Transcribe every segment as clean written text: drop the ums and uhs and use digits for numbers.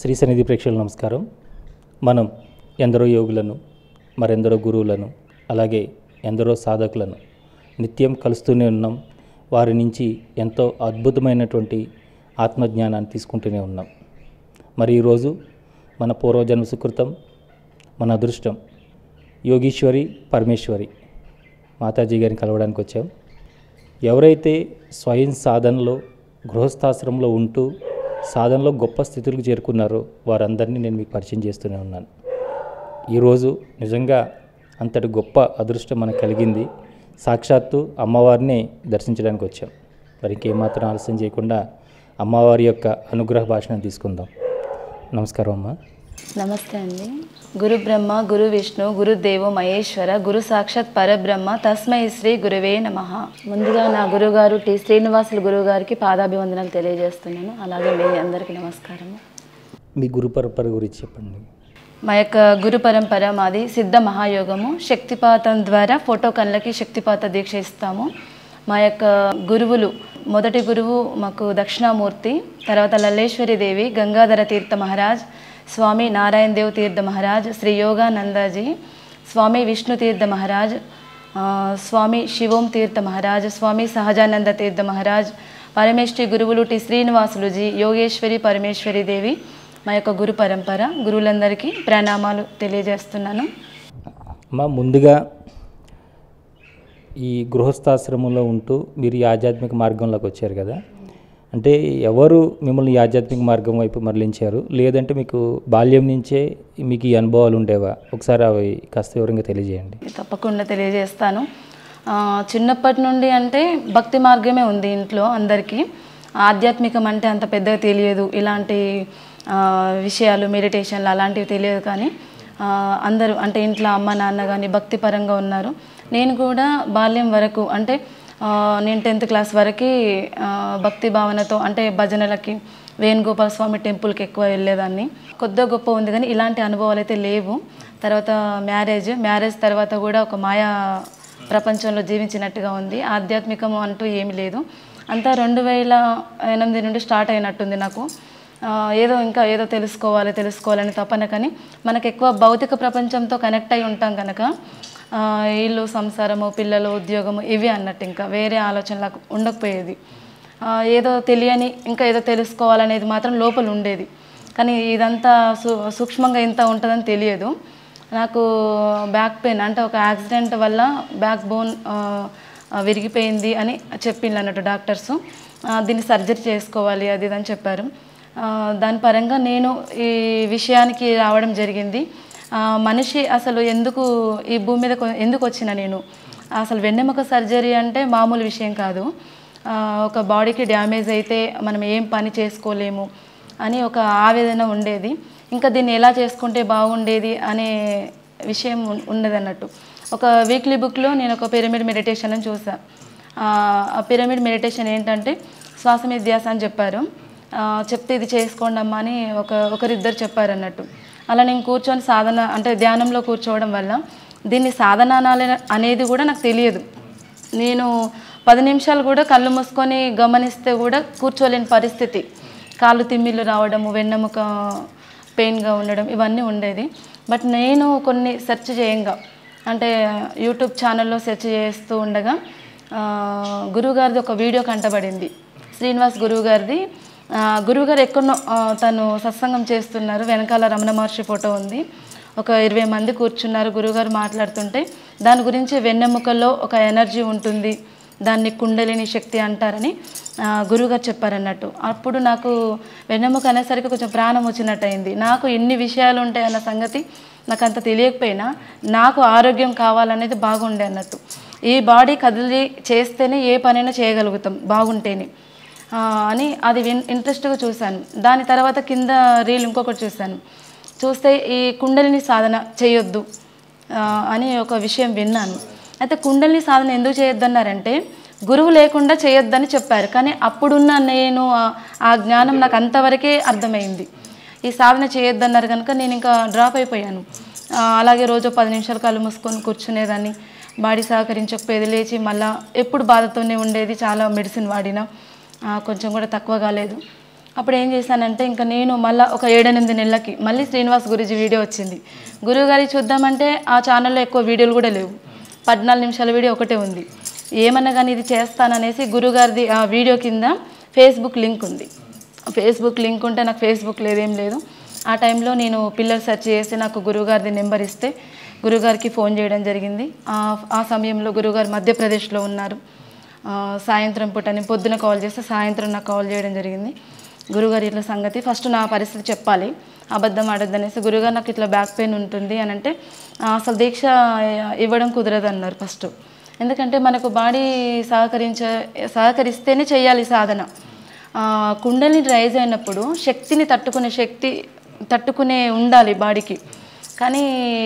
శ్రీ సన్నిధి ప్రేక్షకులకు నమస్కారం. మనం ఎందరో యోగులను, మరెందరో గురువులను, అలాగే ఎందరో సాధకులను నిత్యం కలుస్తూనే ఉన్నాం. వారి నుంచి ఎంతో అద్భుతమైనటువంటి ఆత్మజ్ఞానాన్ని తీసుకుంటూనే ఉన్నాం. మరి ఈరోజు మన పూర్వజన్మ సుకృతం, మన అదృష్టం యోగీశ్వరి పరమేశ్వరి మాతాజీ గారిని కలవడానికి వచ్చాం. ఎవరైతే స్వయం సాధనలో గృహస్థాశ్రమంలో ఉంటూ సాధనలో గొప్ప స్థితులకు చేరుకున్నారో వారందరినీ నేను మీకు పరిచయం చేస్తూనే ఉన్నాను. ఈరోజు నిజంగా అంతటి గొప్ప అదృష్టం మనకు కలిగింది. సాక్షాత్తు అమ్మవారిని దర్శించడానికి వచ్చాం. మరి ఇంకేమాత్రం ఆలస్యం చేయకుండా అమ్మవారి యొక్క అనుగ్రహ భాషను తీసుకుందాం. నమస్కారం అమ్మ. నమస్తే అండి. గురు బ్రహ్మ, గురు విష్ణు, గురుదేవో మహేశ్వర, గురు సాక్షాత్ పరబ్రహ్మ, తస్మై శ్రీ గురువే నమః. ముందుగా నా గురుగారు టి శ్రీనివాసులు గురువు గారికి పాదాభివందనాలు తెలియజేస్తున్నాను. అలాగే మీ అందరికీ నమస్కారం. మీ గురు పరంపర గురించి చెప్పండి. మా యొక్క గురు పరంపర మాది సిద్ధ మహాయోగము. శక్తిపాతం ద్వారా ఫోటో కళ్ళకి శక్తిపాత దీక్ష ఇస్తాము. మా యొక్క గురువులు, మొదటి గురువు మాకు దక్షిణామూర్తి, తర్వాత లల్లేశ్వరి దేవి, గంగాధర తీర్థ మహారాజ్, స్వామి నారాయణ దేవ్ తీర్థ మహారాజ్, శ్రీ యోగానందజీ, స్వామి విష్ణు తీర్థ మహారాజ్, స్వామి శివోం తీర్థ మహారాజ్, స్వామి సహజానంద తీర్థ మహారాజ్, పరమేశ్వరి గురువులు టి శ్రీనివాసులుజీ, యోగేశ్వరి పరమేశ్వరి దేవి మా యొక్క గురు పరంపర. గురువులందరికీ ప్రణామాలు తెలియజేస్తున్నాను. అమ్మ, ముందుగా ఈ గృహస్థాశ్రమంలో ఉంటూ మీరు ఈ ఆధ్యాత్మిక మార్గంలోకి వచ్చారు కదా, అంటే ఎవరు మిమ్మల్ని ఈ ఆధ్యాత్మిక మార్గం వైపు మరలించారు? లేదంటే మీకు బాల్యం నుంచే మీకు ఈ అనుభవాలు ఉండేవా? ఒకసారి అవి కాస్త వివరంగా తెలియజేయండి. తప్పకుండా తెలియజేస్తాను. చిన్నప్పటి నుండి అంటే భక్తి మార్గమే ఉంది ఇంట్లో అందరికీ. ఆధ్యాత్మికం అంటే అంత పెద్దగా తెలియదు, ఇలాంటి విషయాలు మెడిటేషన్లు అలాంటివి తెలియదు. కానీ అందరూ అంటే ఇంట్లో అమ్మ నాన్న కానీ భక్తి పరంగా ఉన్నారు. నేను కూడా బాల్యం వరకు అంటే నేను 10th క్లాస్ వరకు భక్తి భావనతో అంటే భజనలకి, వేణుగోపాల స్వామి టెంపుల్కి ఎక్కువ వెళ్ళేదాన్ని. కొద్దిగా గొప్ప ఉంది కానీ ఇలాంటి అనుభవాలు అయితే లేవు. తర్వాత మ్యారేజ్ తర్వాత కూడా ఒక మాయా ప్రపంచంలో జీవించినట్టుగా ఉంది. ఆధ్యాత్మికం అంటూ ఏమీ లేదు. అంతా 2008 నుండి స్టార్ట్ అయినట్టుంది నాకు. ఏదో తెలుసుకోవాలని తపన. కానీ మనకు ఎక్కువ భౌతిక ప్రపంచంతో కనెక్ట్ అయి ఉంటాం కనుక ఇల్లు, సంసారము, పిల్లలు, ఉద్యోగము ఇవి అన్నట్టు ఇంకా వేరే ఆలోచనలకు ఉండకపోయేది. ఏదో తెలియని ఇంకా ఏదో తెలుసుకోవాలనేది మాత్రం లోపల ఉండేది. కానీ ఇదంతా సూక్ష్మంగా ఇంత ఉంటుందని తెలియదు. నాకు బ్యాక్ పెయిన్ అంటే ఒక యాక్సిడెంట్ వల్ల బ్యాక్ బోన్ విరిగిపోయింది అని చెప్పింది అన్నట్టు డాక్టర్సు. దీన్ని సర్జరీ చేసుకోవాలి అది అని చెప్పారు. దాని పరంగా నేను ఈ విషయానికి రావడం జరిగింది. మనిషి అసలు ఎందుకు ఈ భూమి మీద ఎందుకు వచ్చిన నేను అసలు వెన్నెముక సర్జరీ అంటే మామూలు విషయం కాదు. ఒక బాడీకి డ్యామేజ్ అయితే మనం ఏం పని చేసుకోలేము అని ఒక ఆవేదన ఉండేది. ఇంకా దీన్ని ఎలా చేసుకుంటే బాగుండేది అనే విషయం ఉన్నది అన్నట్టు. ఒక వీక్లీ బుక్లో నేను ఒక పిరమిడ్ మెడిటేషన్ అని చూసాను. ఆ పిరమిడ్ మెడిటేషన్ ఏంటంటే శ్వాస మీద ధ్యాస అని చెప్పారు. చెప్తే ఇది చేసుకోండి అమ్మా అని ఒకరిద్దరు చెప్పారు అన్నట్టు. అలా నేను కూర్చొని సాధన అంటే ధ్యానంలో కూర్చోవడం వల్ల దీన్ని సాధన అనేది కూడా నాకు తెలియదు. నేను 10 నిమిషాలు కూడా కళ్ళు మూసుకొని గమనిస్తే కూడా కూర్చోలేని పరిస్థితి. కాళ్ళు తిమ్మిళ్ళు రావడము, వెన్నెముక పెయిన్గా ఉండడం ఇవన్నీ ఉండేది. బట్ నేను కొన్ని సెర్చ్ చేయంగా అంటే యూట్యూబ్ ఛానల్లో సెర్చ్ చేస్తూ ఉండగా గురువుగారిది ఒక వీడియో కంటబడింది. శ్రీనివాస్ గురువుగారిది. గురువుగారు ఎక్కడో తను సత్సంగం చేస్తున్నారు. వెనకాల రమణ మహర్షి ఫోటో ఉంది. ఒక 20 మంది కూర్చున్నారు. గురువుగారు మాట్లాడుతుంటే దాని గురించి వెన్నెముకల్లో ఒక ఎనర్జీ ఉంటుంది, దాన్ని కుండలిని శక్తి అంటారని గురువుగారు చెప్పారన్నట్టు. అప్పుడు నాకు వెన్నెముక అనేసరికి కొంచెం ప్రాణం వచ్చినట్టు అయింది. నాకు ఎన్ని విషయాలు ఉంటాయన్న సంగతి నాకు అంత తెలియకపోయినా నాకు ఆరోగ్యం కావాలనేది బాగుండే అన్నట్టు. ఈ బాడీ కదిలి చేస్తేనే ఏ పనైనా చేయగలుగుతాం బాగుంటేనే అని అది ఇంట్రెస్ట్గా చూశాను. దాని తర్వాత కింద రీల్ ఇంకొకటి చూస్తే ఈ కుండలిని సాధన చేయొద్దు అని ఒక విషయం విన్నాను. అయితే కుండలిని సాధన ఎందుకు చేయొద్దన్నారంటే గురువు లేకుండా చేయొద్దని చెప్పారు. కానీ అప్పుడున్న నేను ఆ జ్ఞానం నాకు అంతవరకే అర్థమైంది. ఈ సాధన చేయొద్దన్నారు కనుక నేను ఇంకా డ్రాప్ అయిపోయాను. అలాగే రోజు 10 నిమిషాలు కళ్ళు మూసుకొని కూర్చునేదాన్ని. బాడీ సహకరించకపోయేది, లేచి మళ్ళీ ఎప్పుడు బాధతోనే ఉండేది. చాలా మెడిసిన్ వాడినా కొంచెం కూడా తక్కువ కాలేదు. అప్పుడు ఏం చేశానంటే ఇంకా నేను మళ్ళీ ఒక 7-8 నెలలకి మళ్ళీ శ్రీనివాస్ గురించి వీడియో వచ్చింది. గురువుగారి చూద్దామంటే ఆ ఛానల్లో ఎక్కువ వీడియోలు కూడా లేవు, 14 నిమిషాల వీడియో ఒకటే ఉంది. ఏమన్నా కానీ ఇది చేస్తాననేసి గురుగారిది ఆ వీడియో కింద ఫేస్బుక్ లింక్ ఉంది. ఫేస్బుక్ లింక్ ఉంటే నాకు ఫేస్బుక్ లేదేం లేదు. ఆ టైంలో నేను పిల్లలు సెర్చ్ చేసి నాకు గురువుగారిది నెంబర్ ఇస్తే గురుగారికి ఫోన్ చేయడం జరిగింది. ఆ సమయంలో గురుగారు మధ్యప్రదేశ్లో ఉన్నారు. సాయంత్రం పూట నేను పొద్దున కాల్ చేస్తే సాయంత్రం నాకు కాల్ చేయడం జరిగింది. గురుగారు ఇట్లా సంగతి, ఫస్ట్ నా పరిస్థితి చెప్పాలి, అబద్ధం ఆడొద్దనేసి. గురుగారు నాకు ఇట్లా బ్యాక్ పెయిన్ ఉంటుంది అని అంటే అసలు దీక్ష ఇవ్వడం కుదరదు అన్నారు ఫస్ట్. ఎందుకంటే మనకు బాడీ సహకరిస్తేనే చేయాలి సాధన. కుండలిని రైజ్ అయినప్పుడు తట్టుకునే ఉండాలి బాడీకి. కానీ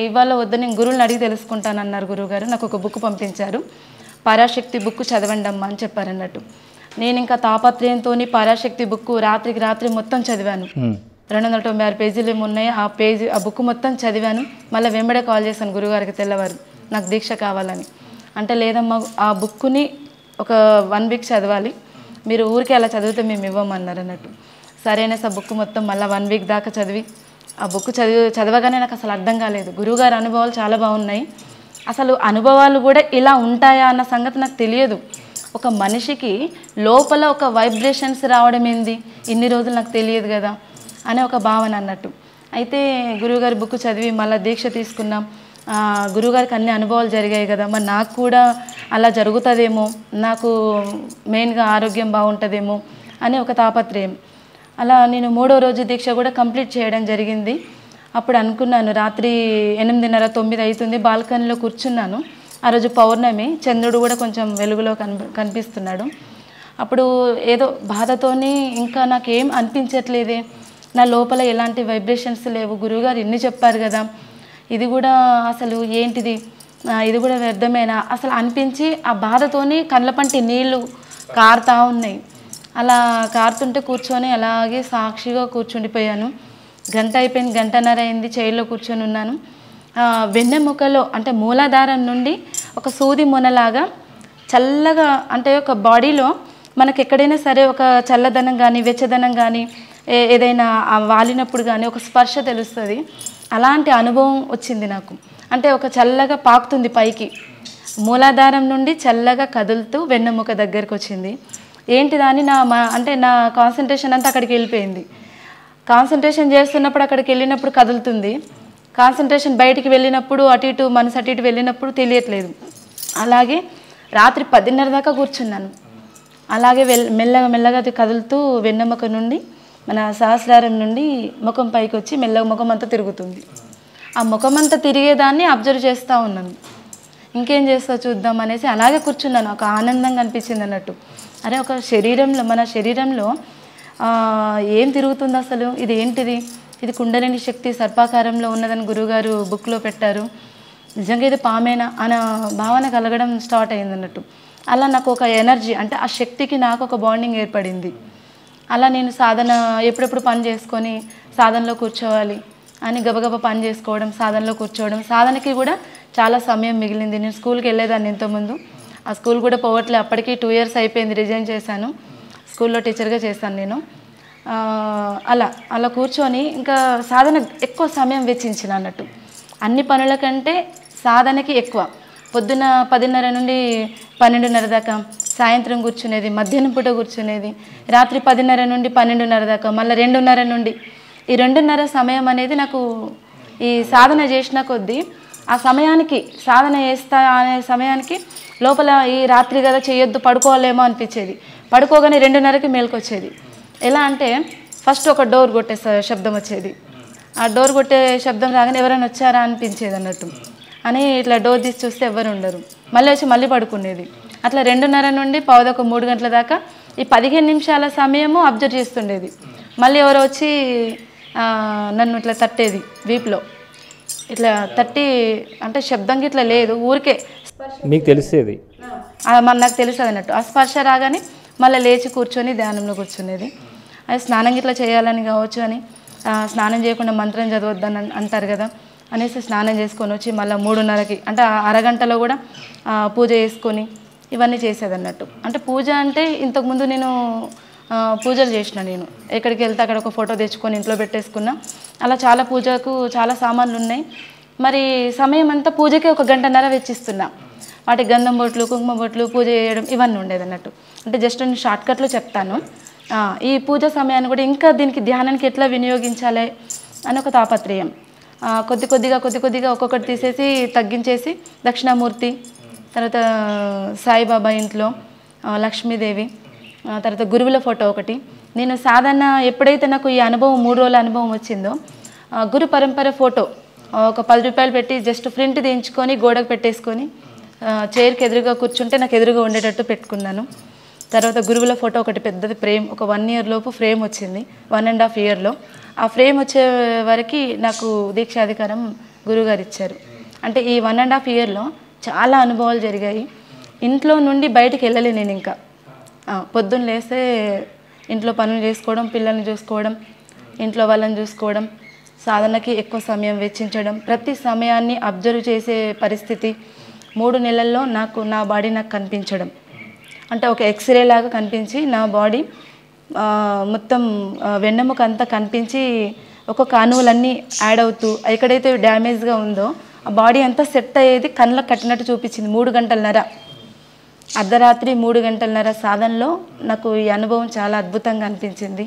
ఇవాళ వద్ద నేను గురువుని అడిగి తెలుసుకుంటానన్నారు గురువుగారు. నాకు ఒక బుక్ పంపించారు, పరాశక్తి బుక్ చదవండి అమ్మా అని చెప్పారన్నట్టు. నేను ఇంకా తాపత్రయంతో పరాశక్తి బుక్ రాత్రికి రాత్రి మొత్తం చదివాను. 296 పేజీలు ఏమి ఉన్నాయి, ఆ బుక్ మొత్తం చదివాను. మళ్ళీ వెంబడే కాల్ చేశాను గురుగారికి తెల్లవారు, నాకు దీక్ష కావాలని. అంటే లేదమ్మా ఆ బుక్ని ఒక 1 వీక్ చదవాలి, మీరు ఊరికే అలా చదివితే మేము ఇవ్వమన్నారు అన్నట్టు. సరైన ఆ బుక్ మొత్తం మళ్ళీ 1 వీక్ దాకా చదివి ఆ బుక్ చదవగానే నాకు అసలు అర్థం కాలేదు. గురువుగారి అనుభవాలు చాలా బాగున్నాయి, అసలు అనుభవాలు కూడా ఇలా ఉంటాయా అన్న సంగతి నాకు తెలియదు. ఒక మనిషికి లోపల ఒక వైబ్రేషన్స్ రావడం ఏంది ఇన్ని రోజులు నాకు తెలియదు కదా అనే ఒక భావన అన్నట్టు. అయితే గురువుగారి బుక్ చదివి మళ్ళీ దీక్ష తీసుకున్నాం. గురువుగారికి అన్ని అనుభవాలు జరిగాయి కదా, మరి నాకు కూడా అలా జరుగుతుందేమో, నాకు మెయిన్గా ఆరోగ్యం బాగుంటుందేమో అని ఒక తాపత్రయం. అలా నేను 3వ రోజు దీక్ష కూడా కంప్లీట్ చేయడం జరిగింది. అప్పుడు అనుకున్నాను, రాత్రి 8:30-9 అవుతుంది, బాల్కనీలో కూర్చున్నాను. ఆ రోజు పౌర్ణమి, చంద్రుడు కూడా కొంచెం వెలుగులో కనిపిస్తున్నాడు. అప్పుడు ఏదో బాధతోని ఇంకా నాకేం అనిపించట్లేదే, నా లోపల ఎలాంటి వైబ్రేషన్స్ లేవు, గురువుగారు ఎన్ని చెప్పారు కదా, ఇది కూడా అసలు ఏంటిది, ఇది కూడా వ్యర్థమేనా అసలు అనిపించి ఆ బాధతోని కళ్ళపంటి నీళ్ళు కారుతూ ఉన్నాయి. అలా కారుతుంటే కూర్చొని అలాగే సాక్షిగా కూర్చుండిపోయాను. గంట అయిపోయింది, 1:30 అయింది, చైర్లో కూర్చొని ఉన్నాను. వెన్నెముకలో అంటే మూలాధారం నుండి ఒక సూది మొనలాగా చల్లగా, అంటే ఒక బాడీలో మనకు ఎక్కడైనా సరే ఒక చల్లదనం కానీ వెచ్చదనం కానీ ఏదైనా వాలినప్పుడు కానీ ఒక స్పర్శ తెలుస్తుంది. అలాంటి అనుభవం వచ్చింది నాకు. అంటే ఒక చల్లగా పాకుతుంది పైకి, మూలాధారం నుండి చల్లగా కదులుతూ వెన్నెముక దగ్గరికి వచ్చింది. ఏంటి దాన్ని నా కాన్సన్ట్రేషన్ అంతా అక్కడికి వెళ్ళిపోయింది. కాన్సన్ట్రేషన్ చేస్తున్నప్పుడు అక్కడికి వెళ్ళినప్పుడు కదులుతుంది, కాన్సన్ట్రేషన్ బయటికి వెళ్ళినప్పుడు అటు ఇటు మనసు అటు ఇటు వెళ్ళినప్పుడు తెలియట్లేదు. అలాగే రాత్రి 10:30 దాకా కూర్చున్నాను. అలాగే మెల్లగా మెల్లగా అది కదులుతూ వెన్నెముక నుండి మన సహస్రారం నుండి ముఖం పైకి వచ్చి మెల్లగా ముఖం అంతా తిరుగుతుంది. ఆ ముఖం అంతా తిరిగేదాన్ని అబ్జర్వ్ చేస్తూ ఉన్నాను. ఇంకేం చేస్తా చూద్దాం అనేసి అలాగే కూర్చున్నాను. ఒక ఆనందంగా అనిపించింది అన్నట్టు. అరే ఒక మన శరీరంలో ఏం తిరుగుతుంది అసలు, ఇది ఏంటిది, ఇది కుండలిని శక్తి సర్పాకారంలో ఉన్నదని గురువుగారు బుక్లో పెట్టారు, నిజంగా ఇది పామేనా అనే భావన కలగడం స్టార్ట్ అయింది అన్నట్టు. అలా నాకు ఒక ఎనర్జీ, అంటే ఆ శక్తికి నాకు ఒక బాండింగ్ ఏర్పడింది. అలా నేను సాధన ఎప్పుడెప్పుడు పని చేసుకొని సాధనలో కూర్చోవాలి అని గబగబా పని చేసుకోవడం, సాధనలో కూర్చోవడం. సాధనకి కూడా చాలా సమయం మిగిలింది. నేను స్కూల్కి వెళ్ళేదాన్ని ఇంతకుముందు, ఆ స్కూల్ కూడా పోవట్లే. అప్పటికి 2 years అయిపోయింది, రిజైన్ చేశాను. స్కూల్లో టీచర్గా చేశాను నేను. అలా కూర్చొని ఇంకా సాధన ఎక్కువ సమయం వెచ్చించిన అన్నట్టు. అన్ని పనుల కంటే సాధనకి ఎక్కువ. పొద్దున 10:30 నుండి 12:30 దాకా సాయంత్రం కూర్చునేది, మధ్యాహ్నం పూట కూర్చునేది, రాత్రి 10:30 నుండి 12:30 దాకా, మళ్ళీ 2:30 నుండి. ఈ 2:30 సమయం అనేది నాకు ఈ సాధన చేసిన కొద్దీ ఆ సమయానికి, సాధన చేస్తా అనే సమయానికి లోపల ఈ రాత్రి కదా చేయొద్దు పడుకోవాలేమో అనిపించేది. పడుకోగానే 2:30కి మేలుకొచ్చేది. ఎలా అంటే ఫస్ట్ ఒక డోర్ కొట్టే శబ్దం వచ్చేది. ఆ డోర్ కొట్టే శబ్దం రాగానే ఎవరైనా వచ్చారా అనిపించేది అన్నట్టు. అని ఇట్లా డోర్ తీసి చూస్తే ఎవరు ఉండరు, మళ్ళీ వచ్చి మళ్ళీ పడుకునేది. అట్లా 2:30 నుండి 2:15 గంటల దాకా ఈ 15 నిమిషాల సమయము అబ్జర్వ్ చేస్తుండేది. మళ్ళీ ఎవరో వచ్చి నన్ను ఇట్లా తట్టేది వీపులో, ఇట్లా తట్టి, అంటే శబ్దంగా ఇట్లా లేదు, ఊరికే మీకు తెలిసేది, నాకు తెలుస్తుంది అన్నట్టు. ఆ స్పర్శ రాగానే మళ్ళీ లేచి కూర్చొని ధ్యానంలో కూర్చునేది. అది స్నానం ఇట్లా చేయాలని కావచ్చు అని, స్నానం చేయకుండా మంత్రం చదవద్దని అంటారు కదా అనేసి స్నానం చేసుకొని వచ్చి మళ్ళీ 3:30కి, అంటే అరగంటలో కూడా పూజ చేసుకొని ఇవన్నీ చేసేది అన్నట్టు. అంటే పూజ అంటే ఇంతకుముందు నేను పూజలు చేసిన నేను. ఎక్కడికి వెళ్తే అక్కడ ఒక ఫోటో తెచ్చుకొని ఇంట్లో పెట్టేసుకున్నా. అలా చాలా పూజకు చాలా సామాన్లు ఉన్నాయి. మరి సమయం అంతా పూజకే 1 గంటన్నర వెచ్చిస్తున్నా. వాటి గంధం బొట్లు, కుంకుమ బొట్లు, పూజ చేయడం ఇవన్నీ ఉండేది అన్నట్టు. అంటే జస్ట్ నేను షార్ట్కట్లో చెప్తాను. ఈ పూజ సమయాన్ని కూడా ఇంకా దీనికి ధ్యానానికి ఎట్లా వినియోగించాలి అని ఒక తాపత్రయం. కొద్ది కొద్దిగా ఒక్కొక్కటి తీసేసి తగ్గించేసి దక్షిణామూర్తి, తర్వాత సాయిబాబా ఇంట్లో, లక్ష్మీదేవి, తర్వాత గురువుల ఫోటో ఒకటి. నేను సాధారణ ఎప్పుడైతే నాకు ఈ అనుభవం 3 రోజుల అనుభవం వచ్చిందో, గురు పరంపర ఫోటో ఒక 10 రూపాయలు పెట్టి జస్ట్ ప్రింట్ తీయించుకొని గోడకు పెట్టేసుకొని చైర్కి ఎదురుగా కూర్చుంటే నాకు ఎదురుగా ఉండేటట్టు పెట్టుకున్నాను. తర్వాత గురువుల ఫోటో ఒకటి పెద్దది ఫ్రేమ్, ఒక 1 ఇయర్ లోపు ఫ్రేమ్ వచ్చింది, 1.5 ఇయర్లో. ఆ ఫ్రేమ్ వచ్చే వరకు నాకు దీక్షాధికారం గురువుగారు ఇచ్చారు. అంటే ఈ 1.5 ఇయర్లో చాలా అనుభవాలు జరిగాయి. ఇంట్లో నుండి బయటికి వెళ్ళలే నేను ఇంకా. పొద్దున్న లేస్తే ఇంట్లో పనులు చేసుకోవడం, పిల్లల్ని చూసుకోవడం, ఇంట్లో వాళ్ళని చూసుకోవడం, సాధనకి ఎక్కువ సమయం వెచ్చించడం, ప్రతి సమయాన్ని అబ్జర్వ్ చేసే పరిస్థితి. 3 నెలల్లో నా బాడీ నాకు కనిపించడం, అంటే ఒక ఎక్స్రే లాగా కనిపించి నా బాడీ మొత్తం వెన్నెముక అంతా కనిపించి ఒక్కొక్క అణువులన్నీ యాడ్ అవుతూ ఎక్కడైతే డ్యామేజ్గా ఉందో ఆ బాడీ అంతా సెట్ అయ్యేది కళ్ళకు కట్టినట్టు చూపించింది. 3 గంటలన్నర అర్ధరాత్రి 3 గంటలన్నర సాధనలో నాకు ఈ అనుభవం చాలా అద్భుతంగా అనిపించింది.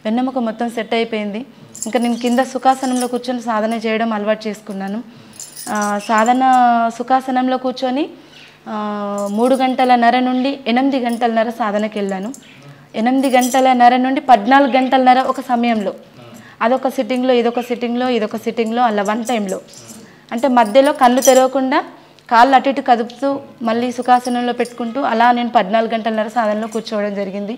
వెన్నెముక మొత్తం సెట్ అయిపోయింది. ఇంకా నేను కింద సుఖాసనంలో కూర్చొని సాధన చేయడం అలవాటు చేసుకున్నాను. సాధన సుఖాసనంలో కూర్చొని 3 గంటలన్నర నుండి 8 గంటలన్నర సాధనకి వెళ్ళాను. 8 గంటలన్నర నుండి 14 గంటలన్నర ఒక సమయంలో, అదొక సిట్టింగ్లో, ఇదొక సిట్టింగ్లో అలా 1 టైంలో. అంటే మధ్యలో కళ్ళు తెరవకుండా కాళ్ళు అటు ఇటు కదుపుతూ మళ్ళీ సుఖాసనంలో పెట్టుకుంటూ అలా నేను 14 గంటలన్నర సాధనలో కూర్చోవడం జరిగింది.